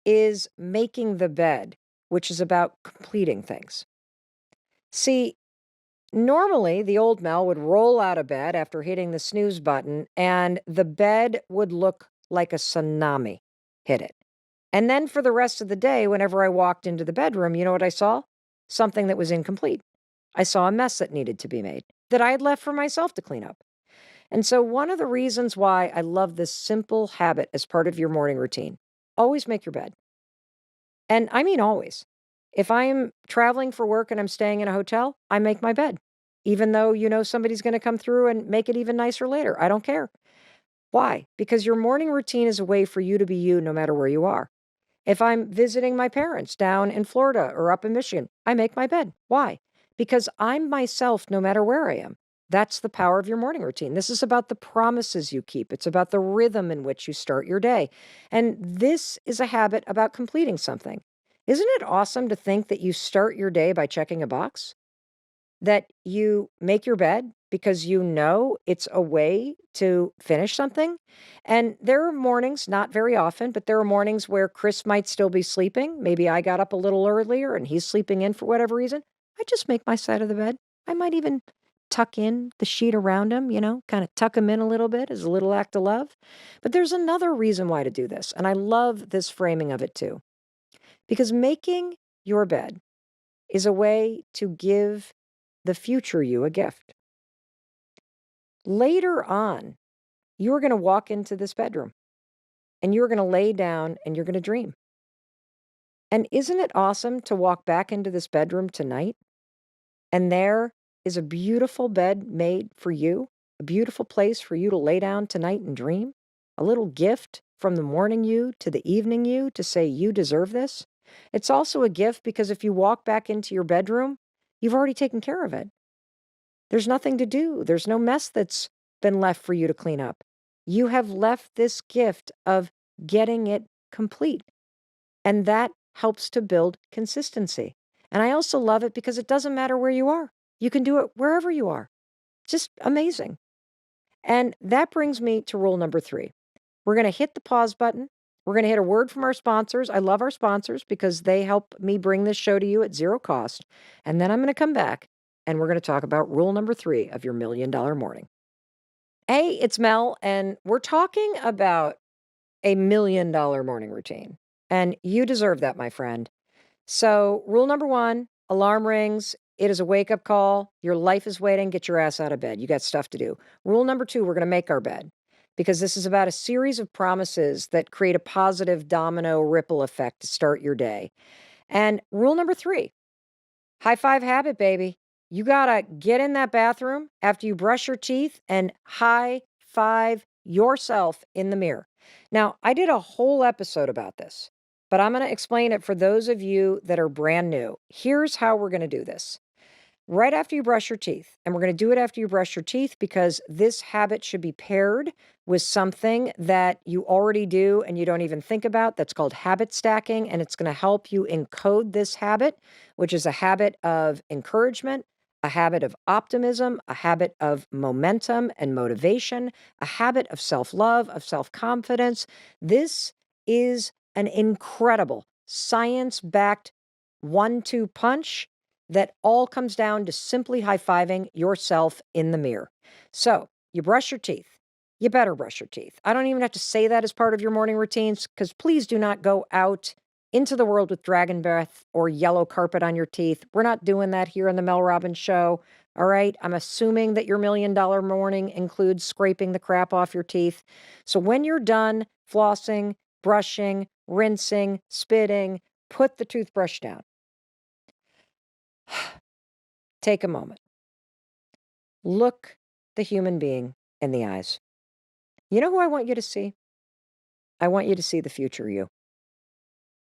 [SPEAKER 1] is making the bed, which is about completing things. See, normally the old Mel would roll out of bed after hitting the snooze button and the bed would look like a tsunami hit it. And then for the rest of the day, whenever I walked into the bedroom, you know what I saw? Something that was incomplete. I saw a mess that needed to be made that I had left for myself to clean up. And so one of the reasons why I love this simple habit as part of your morning routine, always make your bed. And I mean always. If I'm traveling for work and I'm staying in a hotel, I make my bed. Even though you know somebody's going to come through and make it even nicer later. I don't care. Why? Because your morning routine is a way for you to be you no matter where you are. If I'm visiting my parents down in Florida or up in Michigan, I make my bed. Why? Because I'm myself no matter where I am. That's the power of your morning routine. This is about the promises you keep. It's about the rhythm in which you start your day. And this is a habit about completing something. Isn't it awesome to think that you start your day by checking a box? That you make your bed because you know it's a way to finish something. And there are mornings, not very often, but there are mornings where Chris might still be sleeping. Maybe I got up a little earlier and he's sleeping in for whatever reason. I just make my side of the bed. I might even tuck in the sheet around him, kind of tuck him in a little bit as a little act of love. But there's another reason why to do this. And I love this framing of it too. Because making your bed is a way to give the future you a gift. Later on, you're going to walk into this bedroom and you're going to lay down and you're going to dream. And isn't it awesome to walk back into this bedroom tonight and there is a beautiful bed made for you, a beautiful place for you to lay down tonight and dream, a little gift from the morning you to the evening you to say you deserve this. It's also a gift because if you walk back into your bedroom, You've already taken care of it. There's nothing to do. There's no mess that's been left for you to clean up. You have left this gift of getting it complete. And that helps to build consistency. And I also love it because it doesn't matter where you are. You can do it wherever you are. Just amazing. And that brings me to rule number 3. We're going to hit the pause button. We're going to hit a word from our sponsors. I love our sponsors because they help me bring this show to you at zero cost. And then I'm going to come back and we're going to talk about rule number 3 of your $1 Million Morning. Hey, it's Mel, and we're talking about a $1 million morning routine. And you deserve that, my friend. So rule number 1, alarm rings. It is a wake-up call. Your life is waiting. Get your ass out of bed. You got stuff to do. Rule number 2, we're going to make our bed, because this is about a series of promises that create a positive domino ripple effect to start your day. And rule number 3, high five habit, baby. You got to get in that bathroom after you brush your teeth and high five yourself in the mirror. Now, I did a whole episode about this, but I'm going to explain it for those of you that are brand new. Here's how we're going to do this. Right after you brush your teeth, and we're going to do it after you brush your teeth because this habit should be paired with something that you already do and you don't even think about. That's called habit stacking, and it's going to help you encode this habit, which is a habit of encouragement, a habit of optimism, a habit of momentum and motivation, a habit of self-love, of self-confidence. This is an incredible science-backed 1-2 punch that all comes down to simply high-fiving yourself in the mirror. So you brush your teeth. You better brush your teeth. I don't even have to say that as part of your morning routines, because please do not go out into the world with dragon breath or yellow carpet on your teeth. We're not doing that here on the Mel Robbins Show. All right. I'm assuming that your $1 Million Morning includes scraping the crap off your teeth. So when you're done flossing, brushing, rinsing, spitting, put the toothbrush down. Take a moment. Look the human being in the eyes. You know who I want you to see? I want you to see the future you.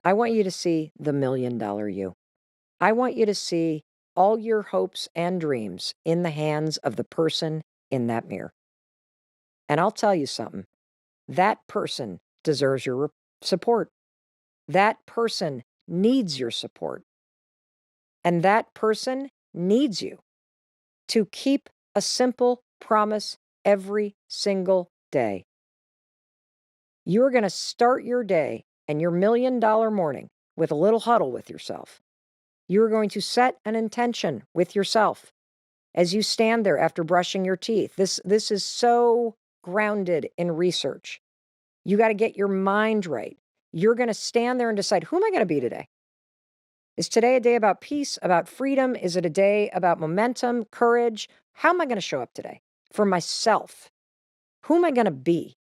[SPEAKER 1] I want you to see the $1 million you. I want you to see all your hopes and dreams in the hands of the person in that mirror. And I'll tell you something. That person deserves your support. That person needs your support. And that person needs you to keep a simple promise every single day. You're going to start your day and your $1 Million Morning with a little huddle with yourself. You're going to set an intention with yourself as you stand there after brushing your teeth. This is so grounded in research. You got to get your mind right. You're going to stand there and decide, who am I going to be today? Is today a day about peace, about freedom? Is it a day about momentum, courage? How am I going to show up today for myself? Who am I going to be?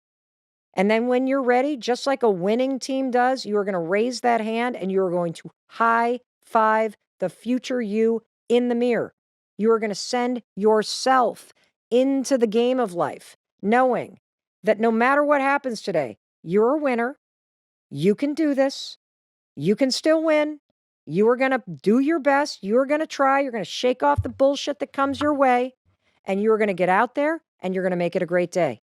[SPEAKER 1] And then when you're ready, just like a winning team does, you are going to raise that hand and you are going to high five the future you in the mirror. You are going to send yourself into the game of life, knowing that no matter what happens today, you're a winner. You can do this. You can still win. You are going to do your best. You're going to try. You're going to shake off the bullshit that comes your way. And you're going to get out there and you're going to make it a great day.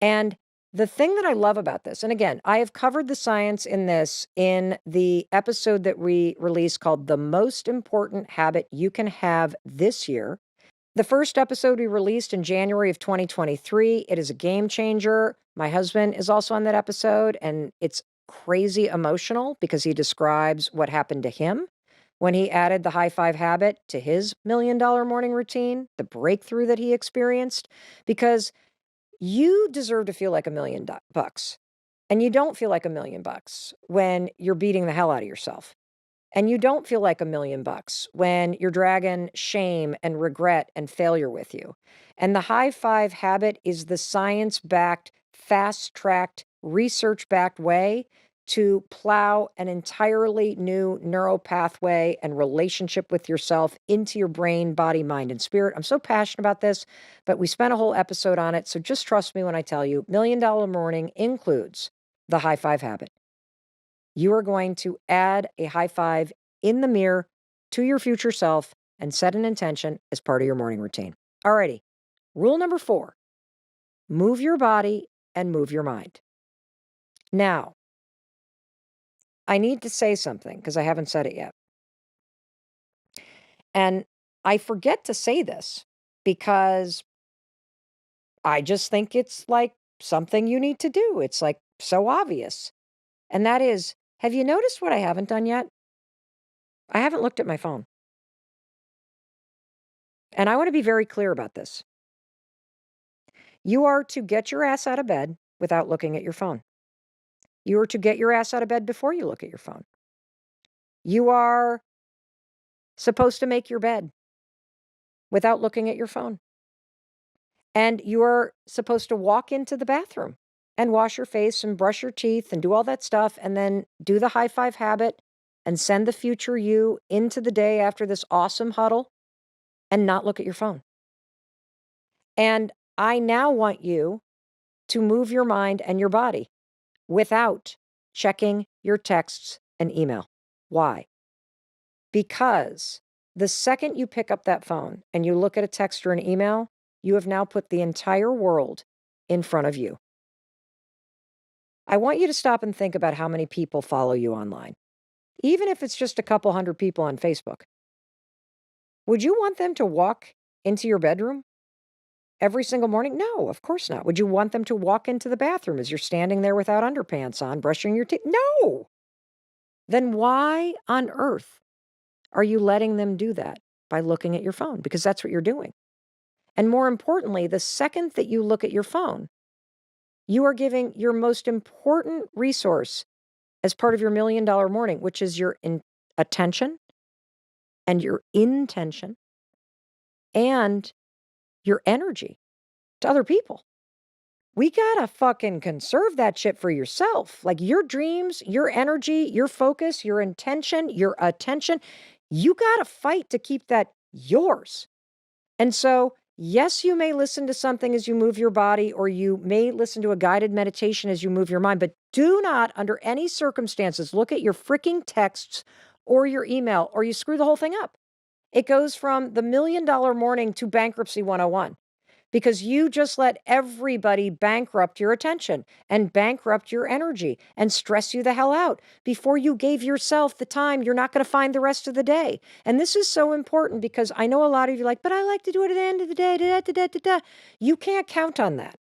[SPEAKER 1] And the thing that I love about this, and again, I have covered the science in this in the episode that we released called The Most Important Habit You Can Have This Year. The first episode we released in January of 2023. It is a game changer. My husband is also on that episode, and it's crazy emotional because he describes what happened to him when he added the high five habit to his $1 Million Morning routine, the breakthrough that he experienced, because you deserve to feel like $1 million bucks. And you don't feel like $1 million bucks when you're beating the hell out of yourself. And you don't feel like $1 million bucks when you're dragging shame and regret and failure with you. And the high five habit is the science-backed, fast-tracked, research-backed way to plow an entirely new neural pathway and relationship with yourself into your brain, body, mind, and spirit. I'm so passionate about this, but we spent a whole episode on it. So just trust me when I tell you, $1 Million Morning includes the high five habit. You are going to add a high five in the mirror to your future self and set an intention as part of your morning routine. Alrighty. Rule number 4, move your body and move your mind. Now, I need to say something because I haven't said it yet. And I forget to say this because I just think it's like something you need to do. It's like so obvious. And that is, have you noticed what I haven't done yet? I haven't looked at my phone. And I want to be very clear about this. You are to get your ass out of bed without looking at your phone. You are to get your ass out of bed before you look at your phone. You are supposed to make your bed without looking at your phone. And you are supposed to walk into the bathroom and wash your face and brush your teeth and do all that stuff and then do the high five habit and send the future you into the day after this awesome huddle and not look at your phone. And I now want you to move your mind and your body without checking your texts and email. Why? Because the second you pick up that phone and you look at a text or an email, you have now put the entire world in front of you. I want you to stop and think about how many people follow you online, even if it's just a couple hundred people on Facebook. Would you want them to walk into your bedroom every single morning? No, of course not. Would you want them to walk into the bathroom as you're standing there without underpants on, brushing your teeth? No. Then why on earth are you letting them do that by looking at your phone? Because that's what you're doing. And more importantly, the second that you look at your phone, you are giving your most important resource as part of your $1 million morning, which is your attention and your intention and your energy to other people. We gotta fucking conserve that shit for yourself. Like your dreams, your energy, your focus, your intention, your attention, you gotta fight to keep that yours. And so, yes, you may listen to something as you move your body, or you may listen to a guided meditation as you move your mind, but do not, under any circumstances, look at your freaking texts or your email, or you screw the whole thing up. It goes from the $1 million morning to bankruptcy 101. Because you just let everybody bankrupt your attention and bankrupt your energy and stress you the hell out before you gave yourself the time you're not going to find the rest of the day. And this is so important because I know a lot of you are like, but I like to do it at the end of the day. Da, da, da, da, da. You can't count on that.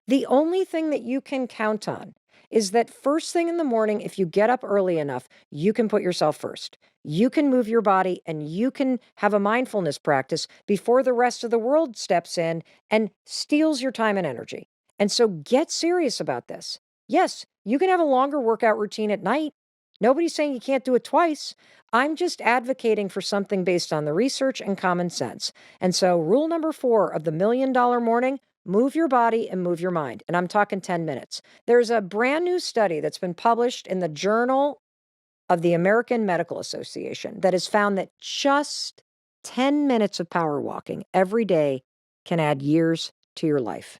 [SPEAKER 1] The only thing that you can count on is that first thing in the morning, if you get up early enough, you can put yourself first. You can move your body and you can have a mindfulness practice before the rest of the world steps in and steals your time and energy. And so get serious about this. Yes, you can have a longer workout routine at night. Nobody's saying you can't do it twice. I'm just advocating for something based on the research and common sense. And so rule number 4 of the $1 million morning, move your body and move your mind. And I'm talking 10 minutes. There's a brand new study that's been published in the Journal of the American Medical Association that has found that just 10 minutes of power walking every day can add years to your life.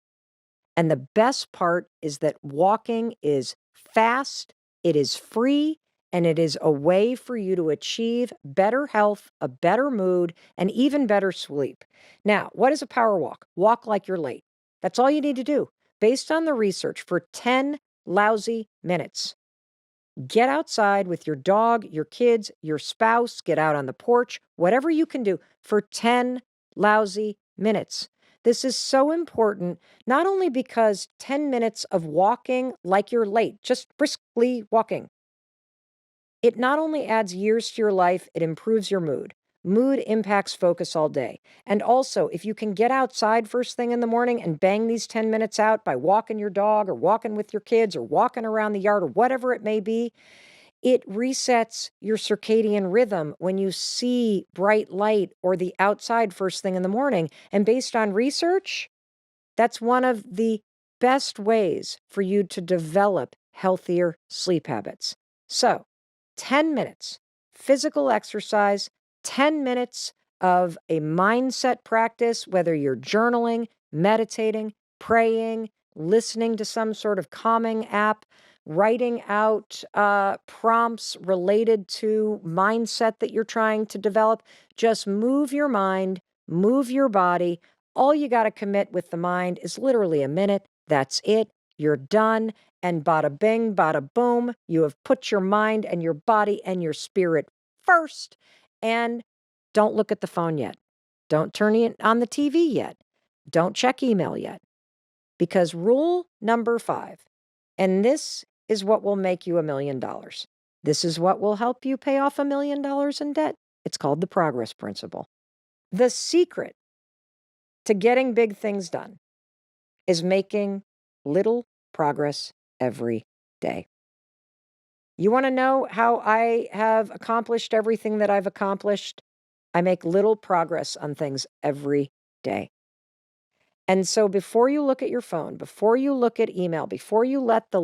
[SPEAKER 1] And the best part is that walking is fast, it is free, and it is a way for you to achieve better health, a better mood, and even better sleep. Now, what is a power walk? Walk like you're late. That's all you need to do. Based on the research, for 10 lousy minutes. Get outside with your dog, your kids, your spouse, get out on the porch, whatever you can do for 10 lousy minutes. This is so important, not only because 10 minutes of walking like you're late, just briskly walking. It not only adds years to your life, it improves your mood. Mood impacts focus all day. And also, if you can get outside first thing in the morning and bang these 10 minutes out by walking your dog or walking with your kids or walking around the yard or whatever it may be, it resets your circadian rhythm when you see bright light or the outside first thing in the morning. And based on research, that's one of the best ways for you to develop healthier sleep habits. So, 10 minutes, physical exercise, 10 minutes of a mindset practice, whether you're journaling, meditating, praying, listening to some sort of calming app, writing out prompts related to mindset that you're trying to develop. Just move your mind, move your body. All you got to commit with the mind is literally a minute. That's it. You're done. And bada bing, bada boom, you have put your mind and your body and your spirit first. And don't look at the phone yet. Don't turn it on the TV yet. Don't check email yet. Because rule number 5, and this is what will make you $1 million. This is what will help you pay off $1 million in debt. It's called the progress principle. The secret to getting big things done is making little progress every day. You want to know how I have accomplished everything that I've accomplished? I make little progress on things every day. And so before you look at your phone, before you look at email, before you let the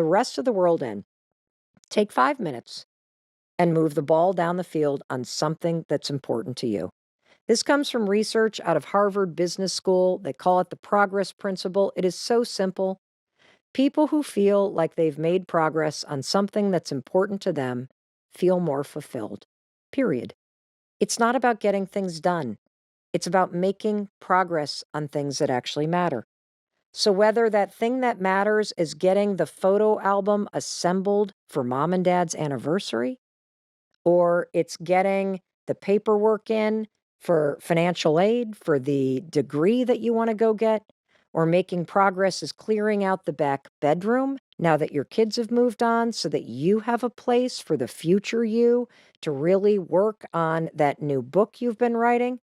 [SPEAKER 1] rest of the world in, take 5 minutes and move the ball down the field on something that's important to you. This comes from research out of Harvard Business School. They call it the progress principle. It is so simple. People who feel like they've made progress on something that's important to them feel more fulfilled, period. It's not about getting things done. It's about making progress on things that actually matter. So whether that thing that matters is getting the photo album assembled for mom and dad's anniversary, or it's getting the paperwork in for financial aid for the degree that you want to go get, or making progress is clearing out the back bedroom now that your kids have moved on so that you have a place for the future you to really work on that new book you've been writing.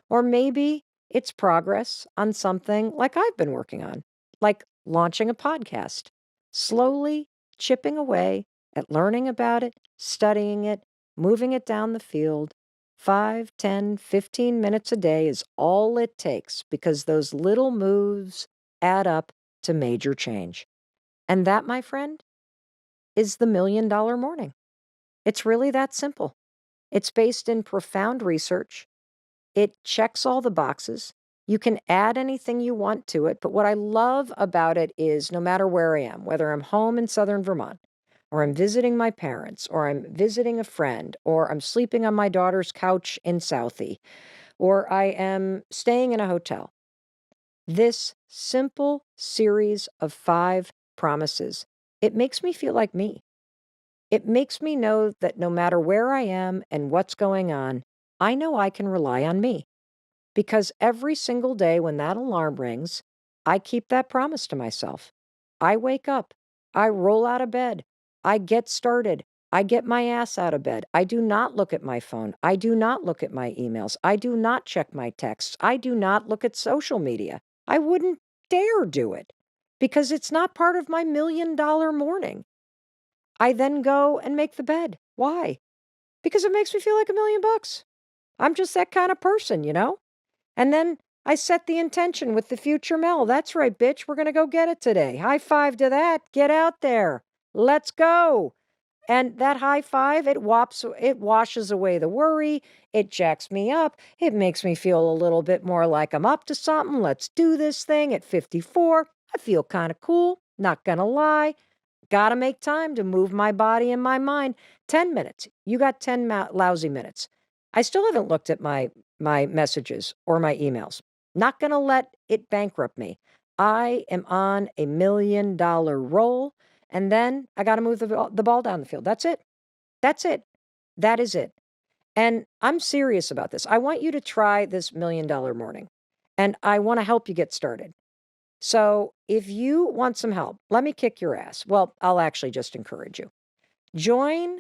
[SPEAKER 1] Or maybe it's progress on something like I've been working on, like launching a podcast, slowly chipping away at learning about it, studying it, moving it down the field. 5, 10, 15 minutes a day is all it takes because those little moves add up to major change. And that, my friend, is the $1 Million Morning. It's really that simple. It's based in profound research. It checks all the boxes. You can add anything you want to it. But what I love about it is no matter where I am, whether I'm home in southern Vermont, or I'm visiting my parents, or I'm visiting a friend, or I'm sleeping on my daughter's couch in Southie, or I am staying in a hotel, this simple series of 5 promises, it makes me feel like me. It makes me know that no matter where I am and what's going on, I know I can rely on me. Because every single day when that alarm rings, I keep that promise to myself. I wake up. I roll out of bed. I get started. I get my ass out of bed. I do not look at my phone. I do not look at my emails. I do not check my texts. I do not look at social media. I wouldn't dare do it because it's not part of my $1 million morning. I then go and make the bed. Why? Because it makes me feel like $1 million. I'm just that kind of person, you know? And then I set the intention with the future Mel. That's right, bitch. We're going to go get it today. High five to that. Get out there. Let's go. And that high five, it washes away the worry. It jacks me up. It makes me feel a little bit more like I'm up to something. Let's do this thing at 54. I feel kind of cool. Not going to lie. Got to make time to move my body and my mind. 10 minutes. You got 10 lousy minutes. I still haven't looked at my messages or my emails. Not going to let it bankrupt me. I am on a $1 million roll, and then I got to move the ball down the field. That's it. That's it. That is it. And I'm serious about this. I want you to try this $1 million morning, and I want to help you get started. So if you want some help, let me kick your ass. Well, I'll actually just encourage you. Join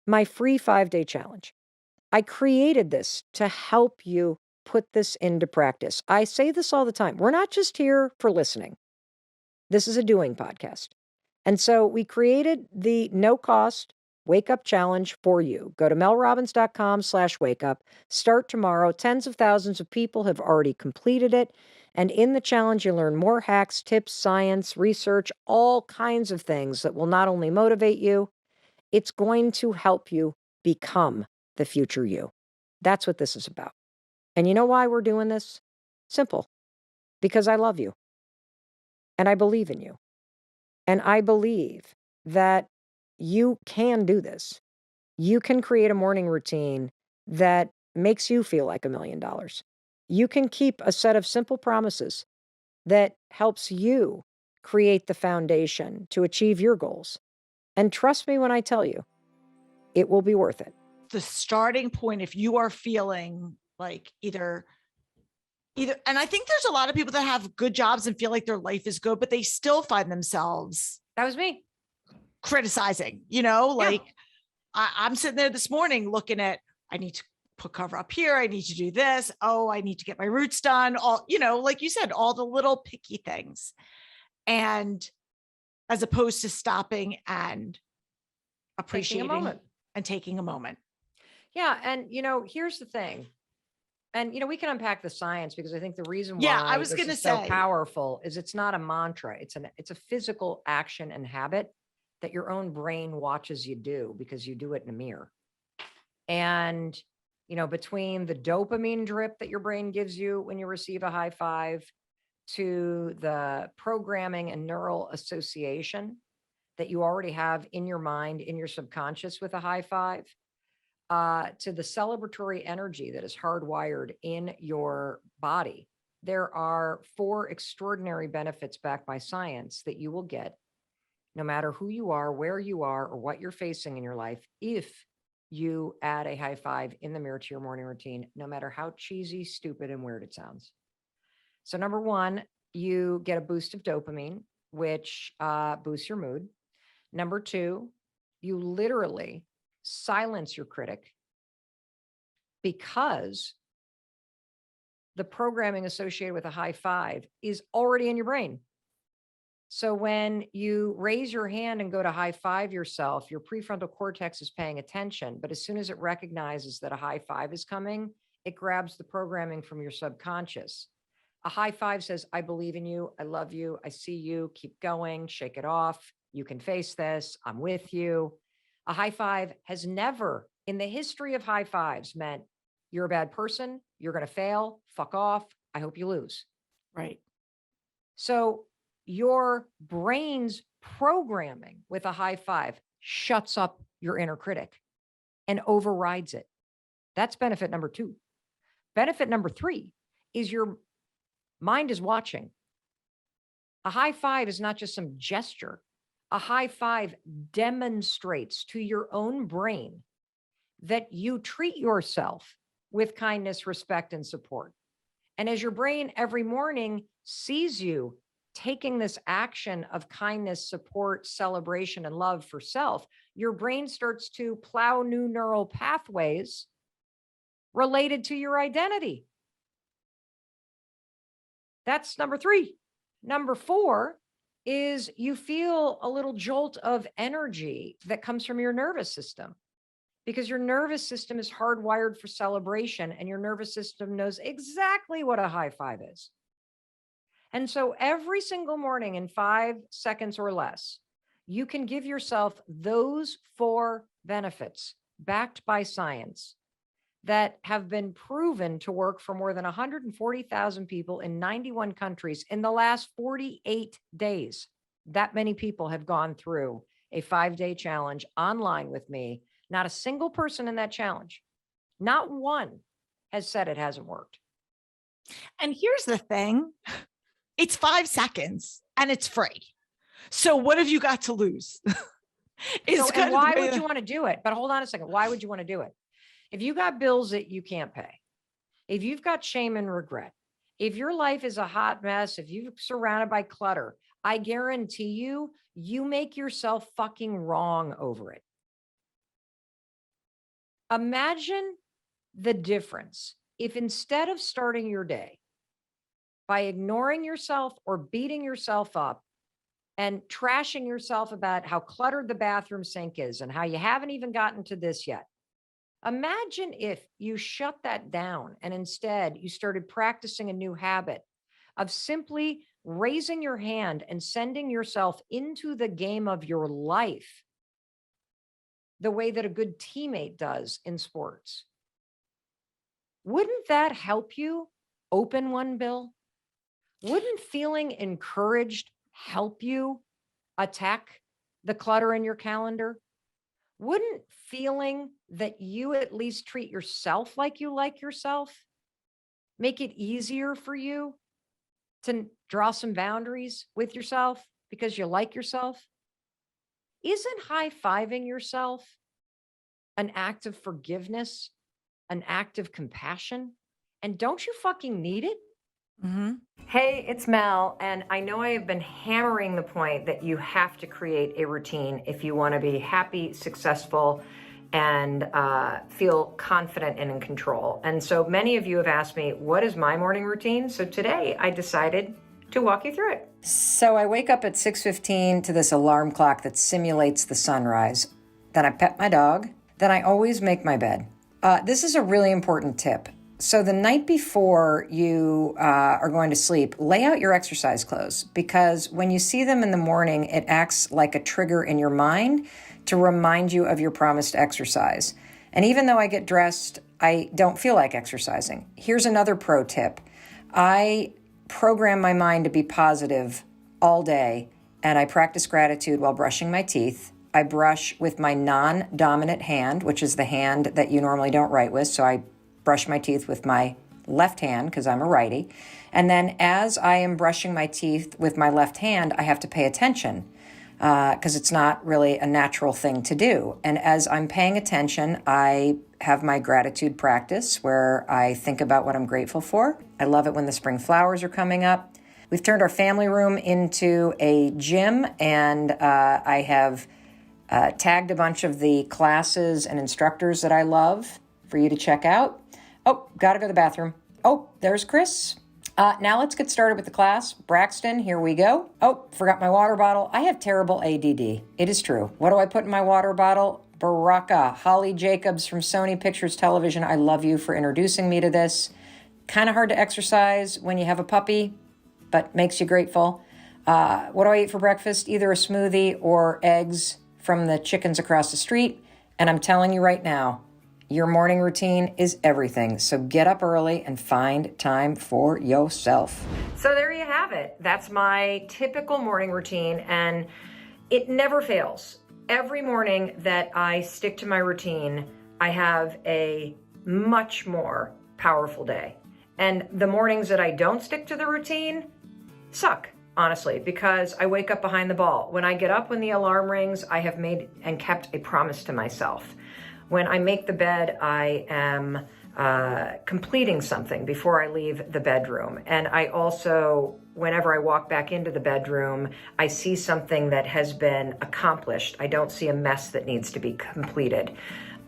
[SPEAKER 1] my free 5-day challenge. I created this to help you put this into practice. I say this all the time. We're not just here for listening. This is a doing podcast. And so we created the no-cost Wake Up Challenge for you. Go to melrobbins.com/wakeup. Start tomorrow. Tens of thousands of people have already completed it. And in the challenge, you learn more hacks, tips, science, research, all kinds of things that will not only motivate you, it's going to help you become the future you. That's what this is about. And you know why we're doing this? Simple. Because I love you. And I believe in you. And I believe that you can do this. You can create a morning routine that makes you feel like $1 million. You can keep a set of simple promises that helps you create the foundation to achieve your goals. And trust me when I tell you, it will be worth it.
[SPEAKER 3] The starting point, if you are feeling like either, and I think there's a lot of people that have good jobs and feel like their life is good, but they still find themselves.
[SPEAKER 1] That was me.
[SPEAKER 3] Criticizing, like I'm sitting there this morning looking at, I need to put cover up here. I need to do this. Oh, I need to get my roots done. All, like you said, all the little picky things. And as opposed to stopping and appreciating taking a moment.
[SPEAKER 1] Yeah. And, here's the thing. And, we can unpack the science, because I think the reason why
[SPEAKER 3] I was
[SPEAKER 1] this is so powerful is it's not a mantra. It's a physical action and habit that your own brain watches you do, because you do it in a mirror. And, between the dopamine drip that your brain gives you when you receive a high five, to the programming and neural association that you already have in your mind, in your subconscious with a high five, to the celebratory energy that is hardwired in your body, there are 4 extraordinary benefits backed by science that you will get, no matter who you are, where you are, or what you're facing in your life, if you add a high five in the mirror to your morning routine, no matter how cheesy, stupid, and weird it sounds. So number 1, you get a boost of dopamine, which boosts your mood. Number 2, you literally silence your critic, because the programming associated with a high five is already in your brain. So when you raise your hand and go to high five yourself, your prefrontal cortex is paying attention. But as soon as it recognizes that a high five is coming, it grabs the programming from your subconscious. A high five says, I believe in you. I love you. I see you. Keep going. Shake it off. You can face this. I'm with you. A high five has never in the history of high fives meant you're a bad person. You're going to fail. Fuck off. I hope you lose.
[SPEAKER 3] Right.
[SPEAKER 1] So your brain's programming with a high five shuts up your inner critic and overrides it. That's benefit number 2. Benefit number 3 is your mind is watching. A high five is not just some gesture. A high five demonstrates to your own brain that you treat yourself with kindness, respect, and support. And as your brain every morning sees you taking this action of kindness, support, celebration, and love for self, your brain starts to plow new neural pathways related to your identity. That's number 3. Number 4 is you feel a little jolt of energy that comes from your nervous system, because your nervous system is hardwired for celebration, and your nervous system knows exactly what a high five is. And so every single morning in 5 seconds or less, you can give yourself those 4 benefits backed by science that have been proven to work for more than 140,000 people in 91 countries in the last 48 days. That many people have gone through a 5-day challenge online with me. Not a single person in that challenge, not one, has said it hasn't worked.
[SPEAKER 3] And here's the thing. It's 5 seconds and it's free. So what have you got to lose?
[SPEAKER 1] And why would you want to do it? But hold on a second. Why would you want to do it? If you got bills that you can't pay, if you've got shame and regret, if your life is a hot mess, if you're surrounded by clutter, I guarantee you, you make yourself fucking wrong over it. Imagine the difference if instead of starting your day by ignoring yourself or beating yourself up and trashing yourself about how cluttered the bathroom sink is and how you haven't even gotten to this yet. Imagine if you shut that down and instead you started practicing a new habit of simply raising your hand and sending yourself into the game of your life the way that a good teammate does in sports. Wouldn't that help you open one, Bill? Wouldn't feeling encouraged help you attack the clutter in your calendar? Wouldn't feeling that you at least treat yourself like you like yourself make it easier for you to draw some boundaries with yourself because you like yourself? Isn't high-fiving yourself an act of forgiveness, an act of compassion? And don't you fucking need it?
[SPEAKER 3] Mm-hmm.
[SPEAKER 1] Hey, it's Mel, and I know I have been hammering the point that you have to create a routine if you want to be happy, successful, and feel confident and in control. And so many of you have asked me, what is my morning routine? So today I decided to walk you through it. So I wake up at 6:15 to this alarm clock that simulates the sunrise. Then I pet my dog. Then I always make my bed. This is a really important tip. So the night before you are going to sleep, lay out your exercise clothes, because when you see them in the morning, it acts like a trigger in your mind to remind you of your promise to exercise. And even though I get dressed, I don't feel like exercising. Here's another pro tip. I program my mind to be positive all day, and I practice gratitude while brushing my teeth. I brush with my non-dominant hand, which is the hand that you normally don't write with, so I brush my teeth with my left hand because I'm a righty. And then as I am brushing my teeth with my left hand, I have to pay attention because it's not really a natural thing to do. And as I'm paying attention, I have my gratitude practice where I think about what I'm grateful for. I love it when the spring flowers are coming up. We've turned our family room into a gym, and I have tagged a bunch of the classes and instructors that I love for you to check out. Oh, gotta go to the bathroom. Oh, there's Chris. Now let's get started with the class. Braxton, here we go. Oh, forgot my water bottle. I have terrible ADD. It is true. What do I put in my water bottle? Baraka. Holly Jacobs from Sony Pictures Television. I love you for introducing me to this. Kind of hard to exercise when you have a puppy, but makes you grateful. What do I eat for breakfast? Either a smoothie or eggs from the chickens across the street. And I'm telling you right now, your morning routine is everything. So get up early and find time for yourself. So there you have it. That's my typical morning routine, and it never fails. Every morning that I stick to my routine, I have a much more powerful day. And the mornings that I don't stick to the routine suck, honestly, because I wake up behind the ball. When I get up when the alarm rings, I have made and kept a promise to myself. When I make the bed, I am completing something before I leave the bedroom. And I also, whenever I walk back into the bedroom, I see something that has been accomplished. I don't see a mess that needs to be completed.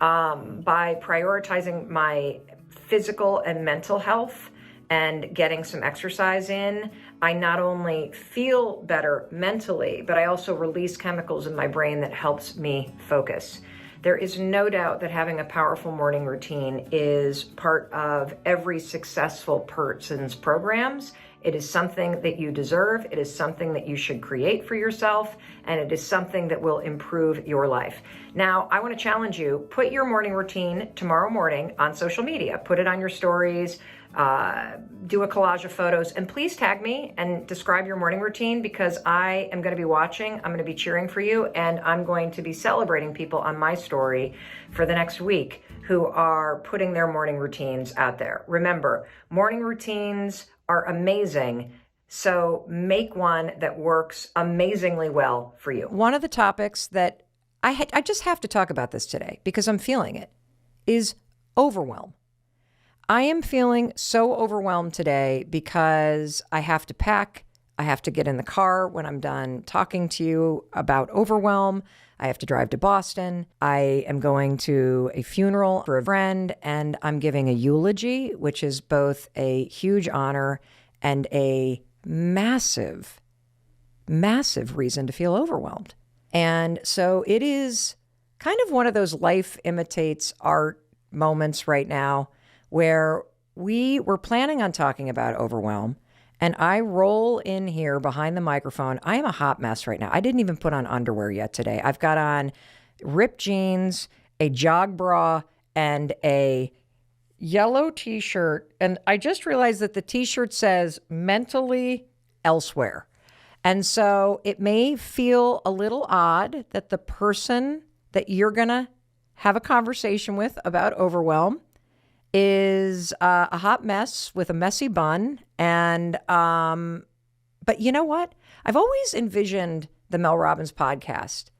[SPEAKER 1] By prioritizing my physical and mental health and getting some exercise in, I not only feel better mentally, but I also release chemicals in my brain that helps me focus. There is no doubt that having a powerful morning routine is part of every successful person's programs. It is something that you deserve. It is something that you should create for yourself, and it is something that will improve your life. Now, I want to challenge you, put your morning routine tomorrow morning on social media. Put it on your stories, do a collage of photos, and please tag me and describe your morning routine, because I am going to be watching, I'm going to be cheering for you, and I'm going to be celebrating people on my story for the next week who are putting their morning routines out there. Remember, morning routines are amazing, so make one that works amazingly well for you. One of the topics that I just have to talk about this today because I'm feeling it is overwhelm. I am feeling so overwhelmed today because I have to pack. I have to get in the car when I'm done talking to you about overwhelm. I have to drive to Boston. I am going to a funeral for a friend, and I'm giving a eulogy, which is both a huge honor and a massive, massive reason to feel overwhelmed. And so it is kind of one of those life imitates art moments right now where we were planning on talking about overwhelm, and I roll in here behind the microphone. I am a hot mess right now. I didn't even put on underwear yet today. I've got on ripped jeans, a jog bra, and a yellow t-shirt. And I just realized that the t-shirt says mentally elsewhere. And so it may feel a little odd that the person that you're going to have a conversation with about overwhelm is a hot mess with a messy bun. And, but you know what? I've always envisioned the Mel Robbins podcast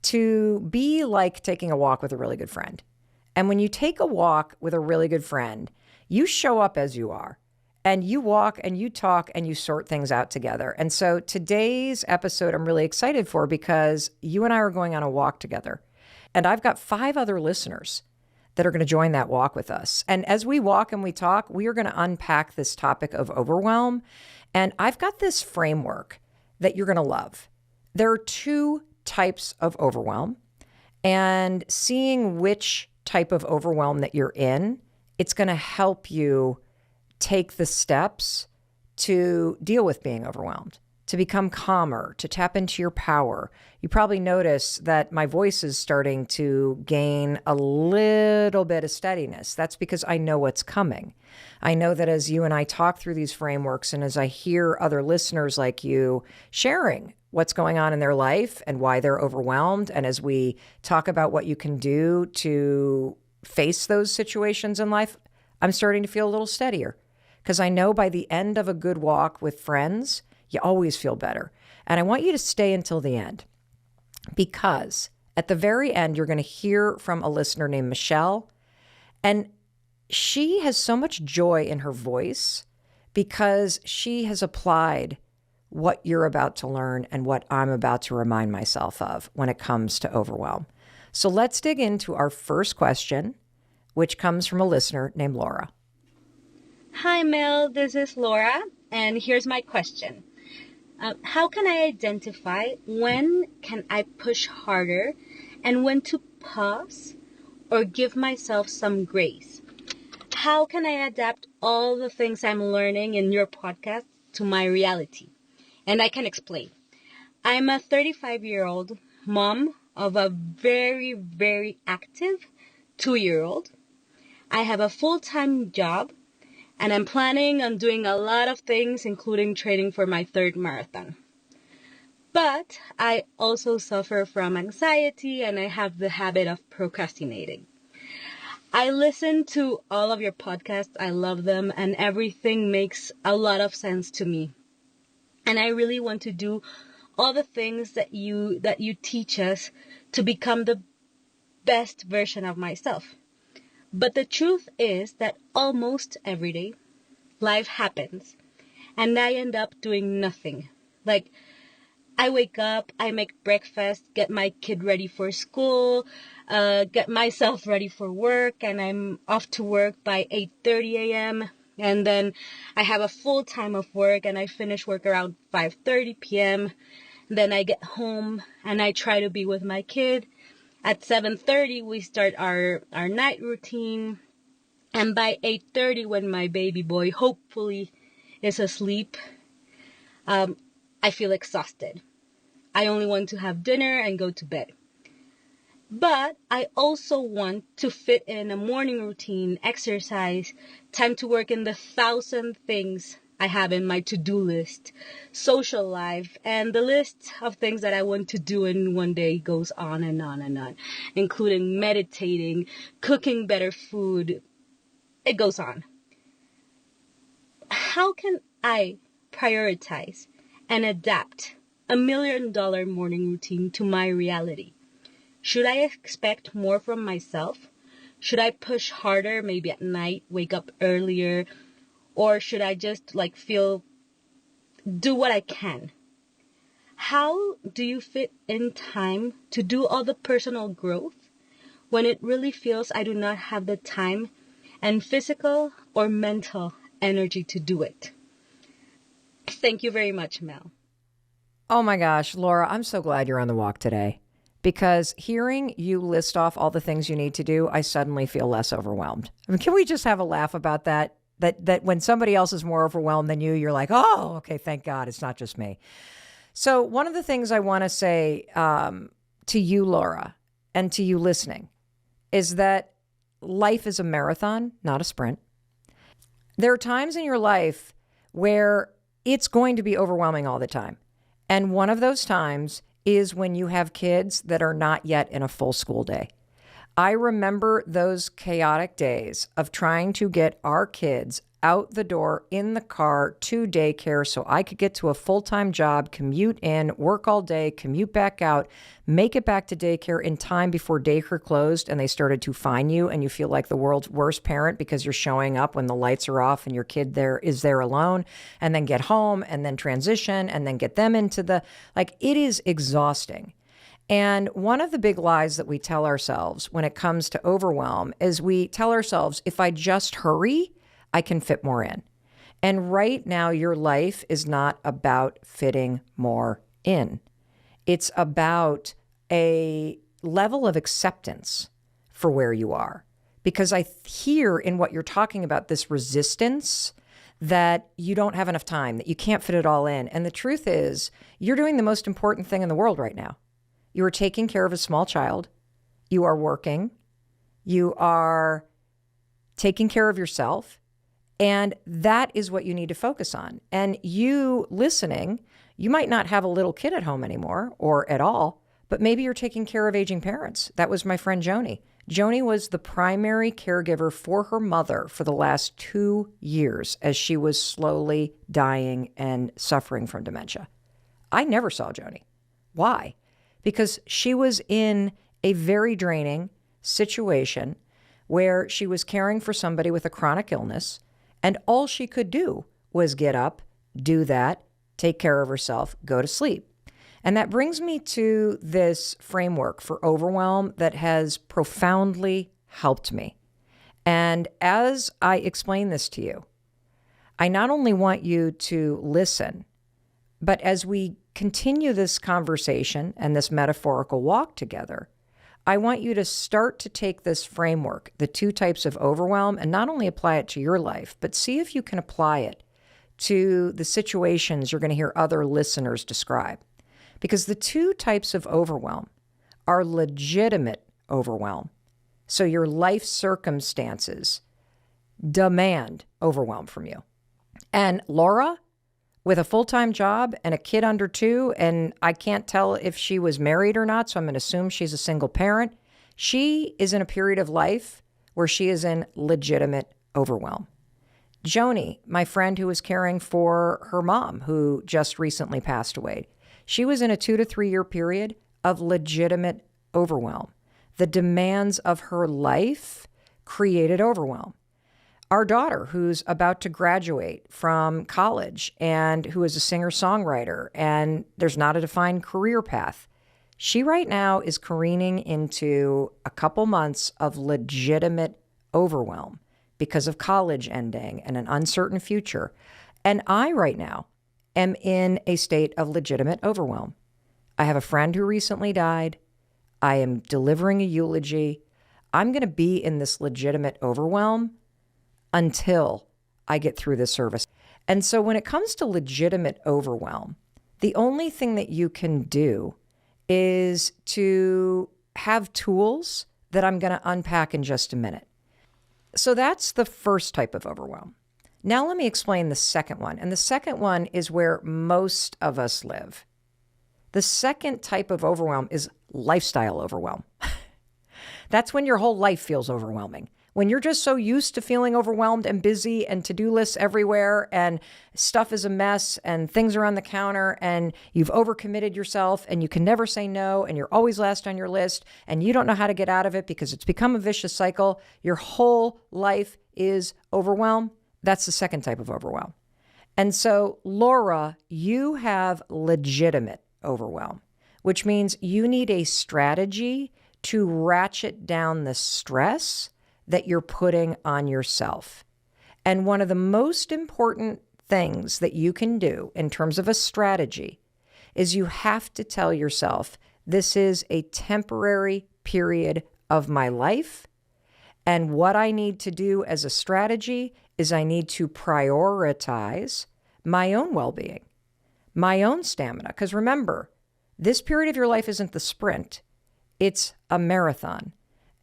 [SPEAKER 1] to be like taking a walk with a really good friend. And when you take a walk with a really good friend, you show up as you are. And you walk and you talk and you sort things out together. And so today's episode I'm really excited for because you and I are going on a walk together. And I've got 5 other listeners that are going to join that walk with us. And as we walk and we talk, we are going to unpack this topic of overwhelm. And I've got this framework that you're going to love. There are 2 types of overwhelm. And seeing which type of overwhelm that you're in, it's going to help you take the steps to deal with being overwhelmed, to become calmer, to tap into your power. You probably notice that my voice is starting to gain a little bit of steadiness. That's because I know what's coming. I know that as you and I talk through these frameworks and as I hear other listeners like you sharing what's going on in their life and why they're overwhelmed, and as we talk about what you can do to face those situations in life, I'm starting to feel a little steadier. Because I know by the end of a good walk with friends, you always feel better. And I want you to stay until the end. Because at the very end, you're going to hear from a listener named Michelle. And she has so much joy in her voice because she has applied what you're about to learn and what I'm about to remind myself of when it comes to overwhelm. So let's dig into our first question, which comes from a listener named Laura.
[SPEAKER 4] Hi, Mel. This is Laura, and here's my question. How can I identify when can I push harder and when to pause or give myself some grace? How can I adapt all the things I'm learning in your podcast to my reality? And I can explain. I'm a 35-year-old mom of a very, very active 2-year-old. I have a full-time job. And I'm planning on doing a lot of things, including training for my 3rd marathon. But I also suffer from anxiety and I have the habit of procrastinating. I listen to all of your podcasts. I love them and everything makes a lot of sense to me. And I really want to do all the things that you teach us to become the best version of myself. But the truth is that almost every day, life happens, and I end up doing nothing. Like, I wake up, I make breakfast, get my kid ready for school, get myself ready for work, and I'm off to work by 8:30 a.m., and then I have a full time of work, and I finish work around 5:30 p.m., then I get home, and I try to be with my kid. At 7:30, we start our night routine. And by 8:30, when my baby boy hopefully is asleep, I feel exhausted. I only want to have dinner and go to bed. But I also want to fit in a morning routine, exercise, time to work in the 1,000 things I have in my to-do list, social life, and the list of things that I want to do in one day goes on and on and on, including meditating, cooking better food. It goes on. How can I prioritize and adapt $1 million morning routine to my reality? Should I expect more from myself? Should I push harder, maybe at night, wake up earlier? Or should I just do what I can? How do you fit in time to do all the personal growth when it really feels I do not have the time and physical or mental energy to do it? Thank you very much, Mel.
[SPEAKER 1] Oh my gosh, Laura, I'm so glad you're on the walk today. Because hearing you list off all the things you need to do, I suddenly feel less overwhelmed. I mean, can we just have a laugh about that? That when somebody else is more overwhelmed than you, you're like, oh, okay, thank God, it's not just me. So one of the things I want to say to you, Laura, and to you listening, is that life is a marathon, not a sprint. There are times in your life where it's going to be overwhelming all the time. And one of those times is when you have kids that are not yet in a full school day. I remember those chaotic days of trying to get our kids out the door in the car to daycare so I could get to a full-time job, commute in, work all day, commute back out, make it back to daycare in time before daycare closed and they started to fine you and you feel like the world's worst parent because you're showing up when the lights are off and your kid is there alone, and then get home and then transition and then get them into it is exhausting. And one of the big lies that we tell ourselves when it comes to overwhelm is we tell ourselves, if I just hurry, I can fit more in. And right now, your life is not about fitting more in. It's about a level of acceptance for where you are. Because I hear in what you're talking about this resistance that you don't have enough time, that you can't fit it all in. And the truth is, you're doing the most important thing in the world right now. You are taking care of a small child. You are working. You are taking care of yourself. And that is what you need to focus on. And you listening, you might not have a little kid at home anymore or at all, but maybe you're taking care of aging parents. That was my friend Joni. Joni was the primary caregiver for her mother for the last 2 years as she was slowly dying and suffering from dementia. I never saw Joni. Why? Because she was in a very draining situation where she was caring for somebody with a chronic illness, and all she could do was get up, do that, take care of herself, go to sleep. And that brings me to this framework for overwhelm that has profoundly helped me. And as I explain this to you, I not only want you to listen, but as we continue this conversation and this metaphorical walk together, I want you to start to take this framework, the 2 types of overwhelm, and not only apply it to your life, but see if you can apply it to the situations you're going to hear other listeners describe. Because the 2 types of overwhelm are legitimate overwhelm. So your life circumstances demand overwhelm from you. And Laura, with a full-time job and a kid under 2, and I can't tell if she was married or not, so I'm going to assume she's a single parent. She is in a period of life where she is in legitimate overwhelm. Joni, my friend who was caring for her mom, who just recently passed away, she was in a 2 to 3 year period of legitimate overwhelm. The demands of her life created overwhelm. Our daughter, who's about to graduate from college and who is a singer-songwriter, and there's not a defined career path, she right now is careening into a couple months of legitimate overwhelm because of college ending and an uncertain future. And I right now am in a state of legitimate overwhelm. I have a friend who recently died. I am delivering a eulogy. I'm going to be in this legitimate overwhelm until I get through this service. And so when it comes to legitimate overwhelm, the only thing that you can do is to have tools that I'm going to unpack in just a minute. So that's the first type of overwhelm. Now let me explain the second one. And the second one is where most of us live. The second type of overwhelm is lifestyle overwhelm. That's when your whole life feels overwhelming. When you're just so used to feeling overwhelmed and busy and to-do lists everywhere and stuff is a mess and things are on the counter and you've overcommitted yourself and you can never say no and you're always last on your list and you don't know how to get out of it because it's become a vicious cycle. Your whole life is overwhelmed. That's the second type of overwhelm. And so, Laura, you have legitimate overwhelm, which means you need a strategy to ratchet down the stress that you're putting on yourself. And one of the most important things that you can do in terms of a strategy is you have to tell yourself, this is a temporary period of my life. And what I need to do as a strategy is I need to prioritize my own well-being, my own stamina. Because remember, this period of your life isn't the sprint, it's a marathon.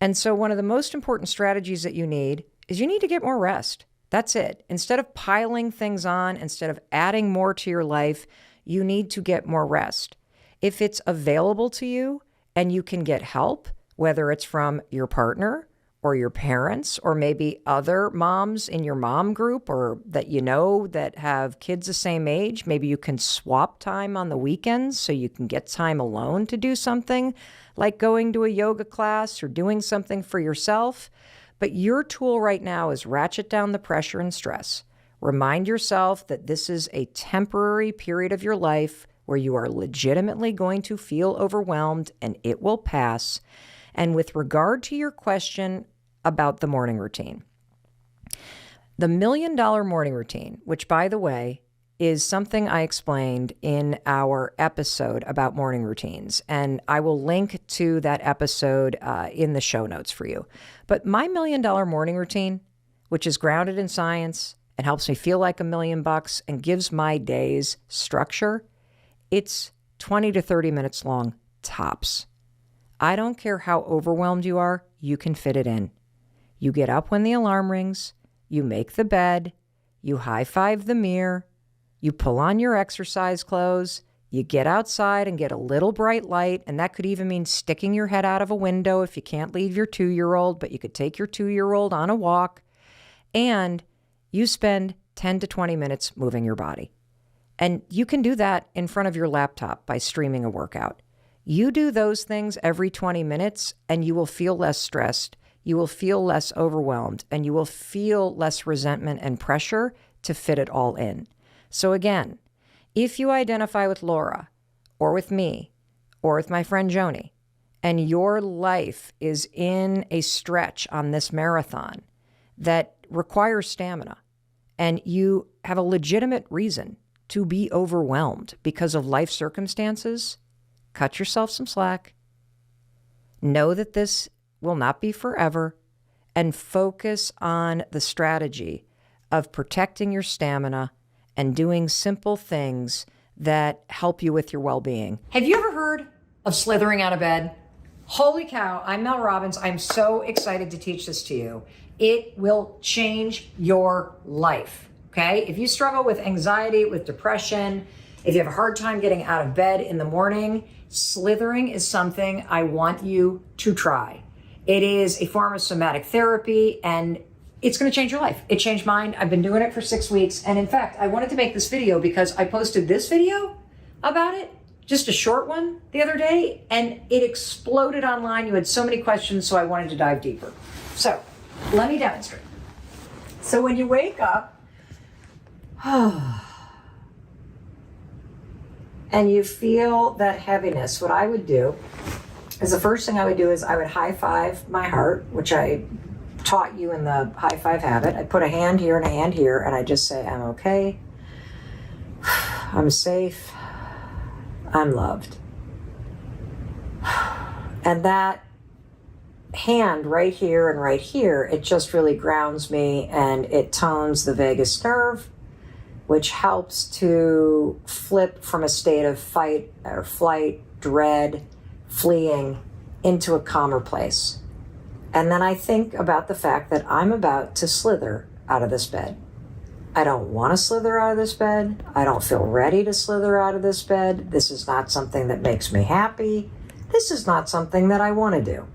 [SPEAKER 1] And so one of the most important strategies that you need is you need to get more rest. That's it. Instead of piling things on, instead of adding more to your life, you need to get more rest. If it's available to you and you can get help, whether it's from your partner or your parents, or maybe other moms in your mom group or that you know that have kids the same age, maybe you can swap time on the weekends so you can get time alone to do something like going to a yoga class or doing something for yourself. But your tool right now is ratchet down the pressure and stress. Remind yourself that this is a temporary period of your life where you are legitimately going to feel overwhelmed and it will pass. And with regard to your question about the morning routine, the $1 Million Morning Routine, which, by the way, is something I explained in our episode about morning routines. And I will link to that episode in the show notes for you. But my $1 Million Morning Routine, which is grounded in science and helps me feel like $1 million and gives my days structure, it's 20 to 30 minutes long, tops. I don't care how overwhelmed you are, you can fit it in. You get up when the alarm rings, you make the bed, you high-five the mirror, you pull on your exercise clothes, you get outside and get a little bright light, and that could even mean sticking your head out of a window if you can't leave your 2-year-old, but you could take your 2-year-old on a walk, and you spend 10 to 20 minutes moving your body. And you can do that in front of your laptop by streaming a workout. You do those things every 20 minutes, and you will feel less stressed, you will feel less overwhelmed, and you will feel less resentment and pressure to fit it all in. So again, if you identify with Laura or with me or with my friend Joni, and your life is in a stretch on this marathon that requires stamina, and you have a legitimate reason to be overwhelmed because of life circumstances, cut yourself some slack. Know that this will not be forever, and focus on the strategy of protecting your stamina and doing simple things that help you with your well-being. Have you ever heard of slithering out of bed? Holy cow, I'm Mel Robbins. I'm so excited to teach this to you. It will change your life, okay? If you struggle with anxiety, with depression, if you have a hard time getting out of bed in the morning, slithering is something I want you to try. It is a form of somatic therapy, and it's going to change your life. It changed mine. I've been doing it for 6 weeks. And in fact, I wanted to make this video because I posted this video about it, just a short one the other day, and it exploded online. You had so many questions, so I wanted to dive deeper. So let me demonstrate. So when you wake up, and you feel that heaviness, what I would do is the first thing I would do is I would high five my heart, which I taught you in the high five habit. I put a hand here and a hand here, and I just say, I'm okay, I'm safe, I'm loved. And that hand right here and right here, it just really grounds me, and it tones the vagus nerve, which helps to flip from a state of fight or flight, dread, fleeing, into a calmer place. And then I think about the fact that I'm about to slither out of this bed. I don't want to slither out of this bed. I don't feel ready to slither out of this bed. This is not something that makes me happy. This is not something that I want to do.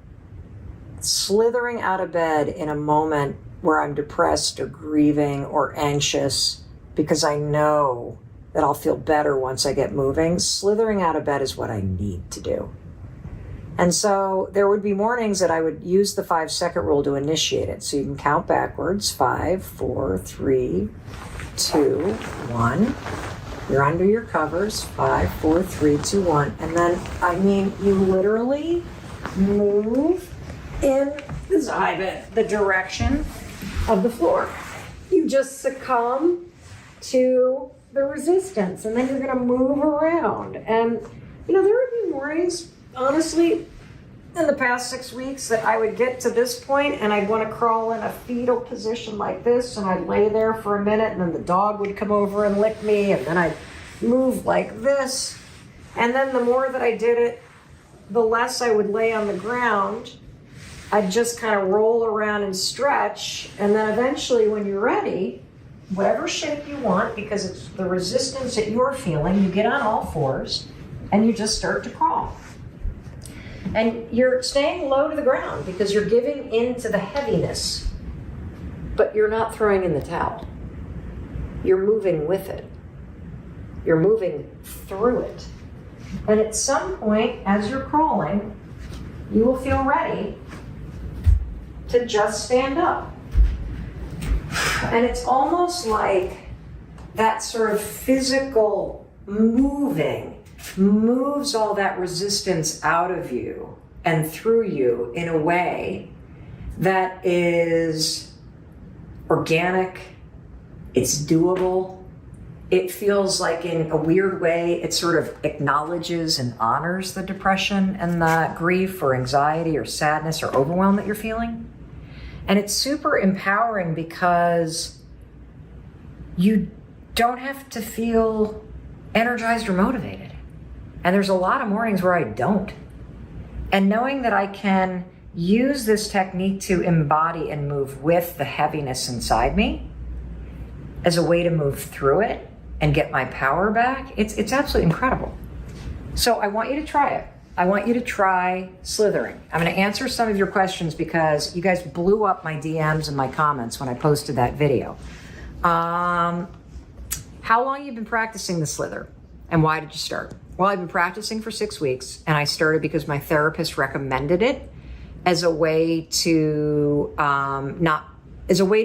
[SPEAKER 1] Slithering out of bed in a moment where I'm depressed or grieving or anxious because I know that I'll feel better once I get moving, slithering out of bed is what I need to do. And so there would be mornings that I would use the 5-second rule to initiate it. So you can count backwards, 5, 4, 3, 2, 1. You're under your covers, 5, 4, 3, 2, 1. And then, you literally move in the direction of the floor. You just succumb to the resistance, and then you're going to move around. And, there would be mornings, honestly, in the past 6 weeks that I would get to this point and I'd want to crawl in a fetal position like this, and I'd lay there for a minute, and then the dog would come over and lick me, and then I'd move like this. And then the more that I did it, the less I would lay on the ground. I'd just kind of roll around and stretch, and then eventually when you're ready, whatever shape you want, because it's the resistance that you're feeling. You get on all fours and you just start to crawl. And you're staying low to the ground because you're giving into the heaviness, but you're not throwing in the towel. You're moving with it. You're moving through it. And at some point, as you're crawling, you will feel ready to just stand up. And it's almost like that sort of physical moving moves all that resistance out of you and through you in a way that is organic, it's doable. It feels like, in a weird way, it sort of acknowledges and honors the depression and the grief or anxiety or sadness or overwhelm that you're feeling. And it's super empowering because you don't have to feel energized or motivated. And there's a lot of mornings where I don't. And knowing that I can use this technique to embody and move with the heaviness inside me as a way to move through it and get my power back, it's absolutely incredible. So I want you to try it. I want you to try slithering. I'm going to answer some of your questions because you guys blew up my DMs and my comments when I posted that video. How long have you been practicing the slither and why did you start? Well, I've been practicing for 6 weeks, and I started because my therapist recommended it as a way to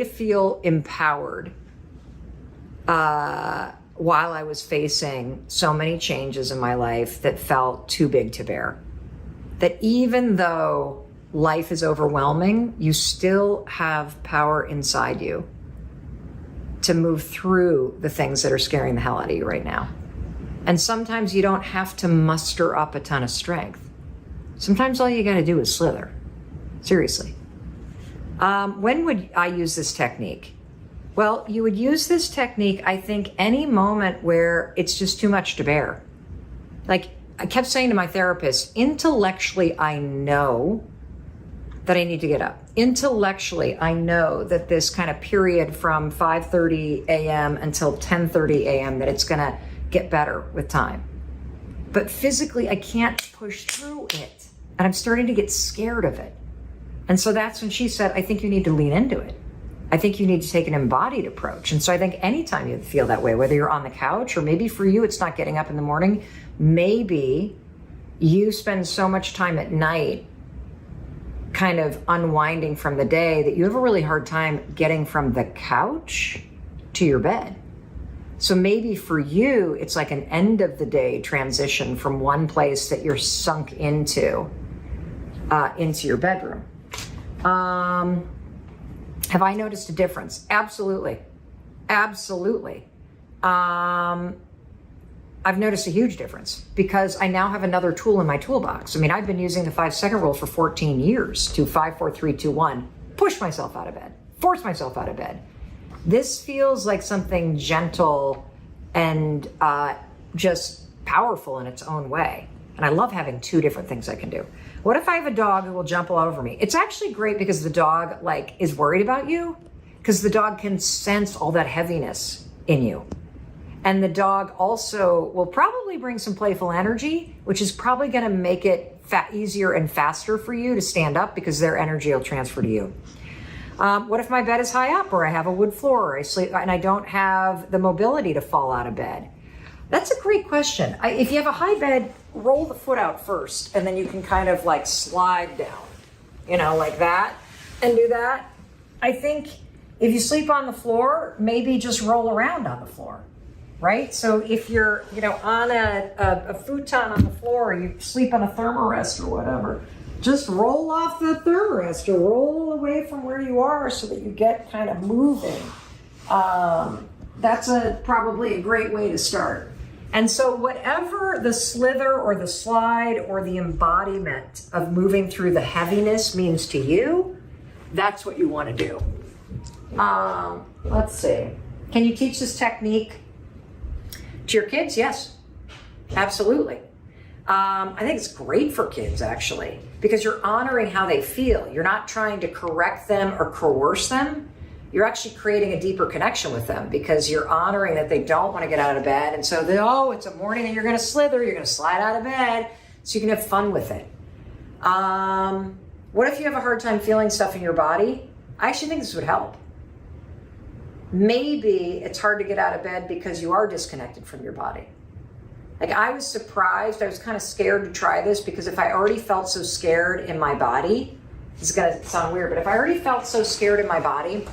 [SPEAKER 1] feel empowered while I was facing so many changes in my life that felt too big to bear. That even though life is overwhelming, you still have power inside you to move through the things that are scaring the hell out of you right now. And sometimes you don't have to muster up a ton of strength. Sometimes all you got to do is slither. Seriously. When would I use this technique? Well, you would use this technique, I think, any moment where it's just too much to bear. Like I kept saying to my therapist, intellectually, I know that I need to get up. Intellectually, I know that this kind of period from 5:30 a.m. until 10:30 a.m., that it's going to get better with time. But physically, I can't push through it. And I'm starting to get scared of it. And so that's when she said, I think you need to lean into it. I think you need to take an embodied approach. And so I think anytime you feel that way, whether you're on the couch or maybe for you, it's not getting up in the morning, maybe you spend so much time at night kind of unwinding from the day that you have a really hard time getting from the couch to your bed. So maybe for you, it's like an end of the day transition from one place that you're sunk into your bedroom. Have I noticed a difference? Absolutely. Absolutely. I've noticed a huge difference because I now have another tool in my toolbox. I mean, I've been using the 5-second rule for 14 years to 5, 4, 3, 2, 1, push myself out of bed, force myself out of bed. This feels like something gentle and just powerful in its own way. And I love having 2 different things I can do. What if I have a dog who will jump all over me? It's actually great because the dog is worried about you, because the dog can sense all that heaviness in you. And the dog also will probably bring some playful energy, which is probably going to make it easier and faster for you to stand up because their energy will transfer to you. What if my bed is high up or I have a wood floor or I sleep and I don't have the mobility to fall out of bed? That's a great question. If you have a high bed, roll the foot out first and then you can kind of slide down, like that and do that. I think if you sleep on the floor, maybe just roll around on the floor, right? So if you're, on a futon on the floor, or you sleep on a thermarest or whatever, just roll off the thermarest or roll away from where you are so that you get kind of moving. That's probably a great way to start. And so whatever the slither or the slide or the embodiment of moving through the heaviness means to you, that's what you want to do. Let's see. Can you teach this technique to your kids? Yes, absolutely. I think it's great for kids, actually, because you're honoring how they feel. You're not trying to correct them or coerce them. you're actually creating a deeper connection with them because you're honoring that they don't want to get out of bed. And so it's a morning and you're going to slither, you're going to slide out of bed so you can have fun with it. What if you have a hard time feeling stuff in your body? I actually think this would help. Maybe it's hard to get out of bed because you are disconnected from your body. Like I was surprised, I was kind of scared to try this because if I already felt so scared in my body, this is going to sound weird, but if I already felt so scared in my body,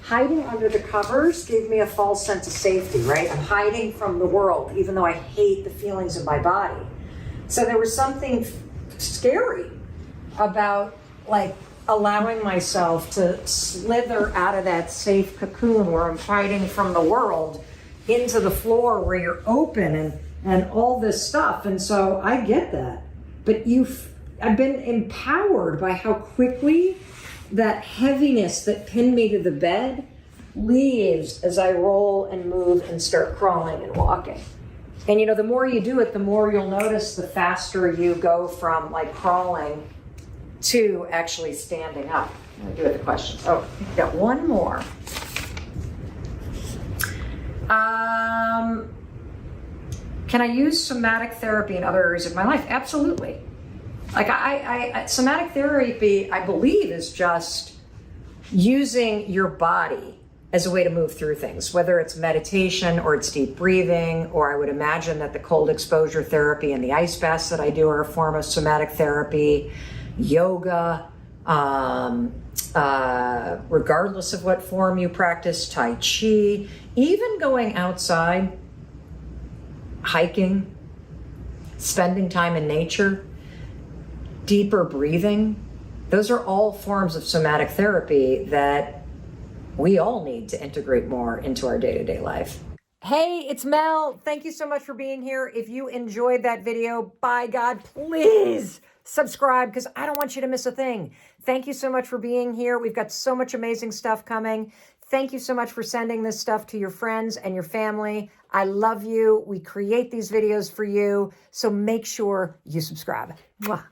[SPEAKER 1] hiding under the covers gave me a false sense of safety, right? I'm hiding from the world, even though I hate the feelings of my body. So there was something scary about like allowing myself to slither out of that safe cocoon where I'm hiding from the world into the floor where you're open and all this stuff. And so I get that, but I've been empowered by how quickly that heaviness that pinned me to the bed leaves as I roll and move and start crawling and walking. And the more you do it, the more you'll notice the faster you go from like crawling to actually standing up. I'm gonna do it the questions. Oh, we've got one more. Can I use somatic therapy in other areas of my life? Absolutely. Like I somatic therapy, I believe, is just using your body as a way to move through things, whether it's meditation or it's deep breathing, or I would imagine that the cold exposure therapy and the ice baths that I do are a form of somatic therapy, yoga, regardless of what form you practice, Tai Chi, even going outside, hiking, spending time in nature, deeper breathing. Those are all forms of somatic therapy that we all need to integrate more into our day-to-day life. Hey, it's Mel. Thank you so much for being here. If you enjoyed that video, by God, please subscribe because I don't want you to miss a thing. Thank you so much for being here. We've got so much amazing stuff coming. Thank you so much for sending this stuff to your friends and your family. I love you. We create these videos for you. So make sure you subscribe. Mwah.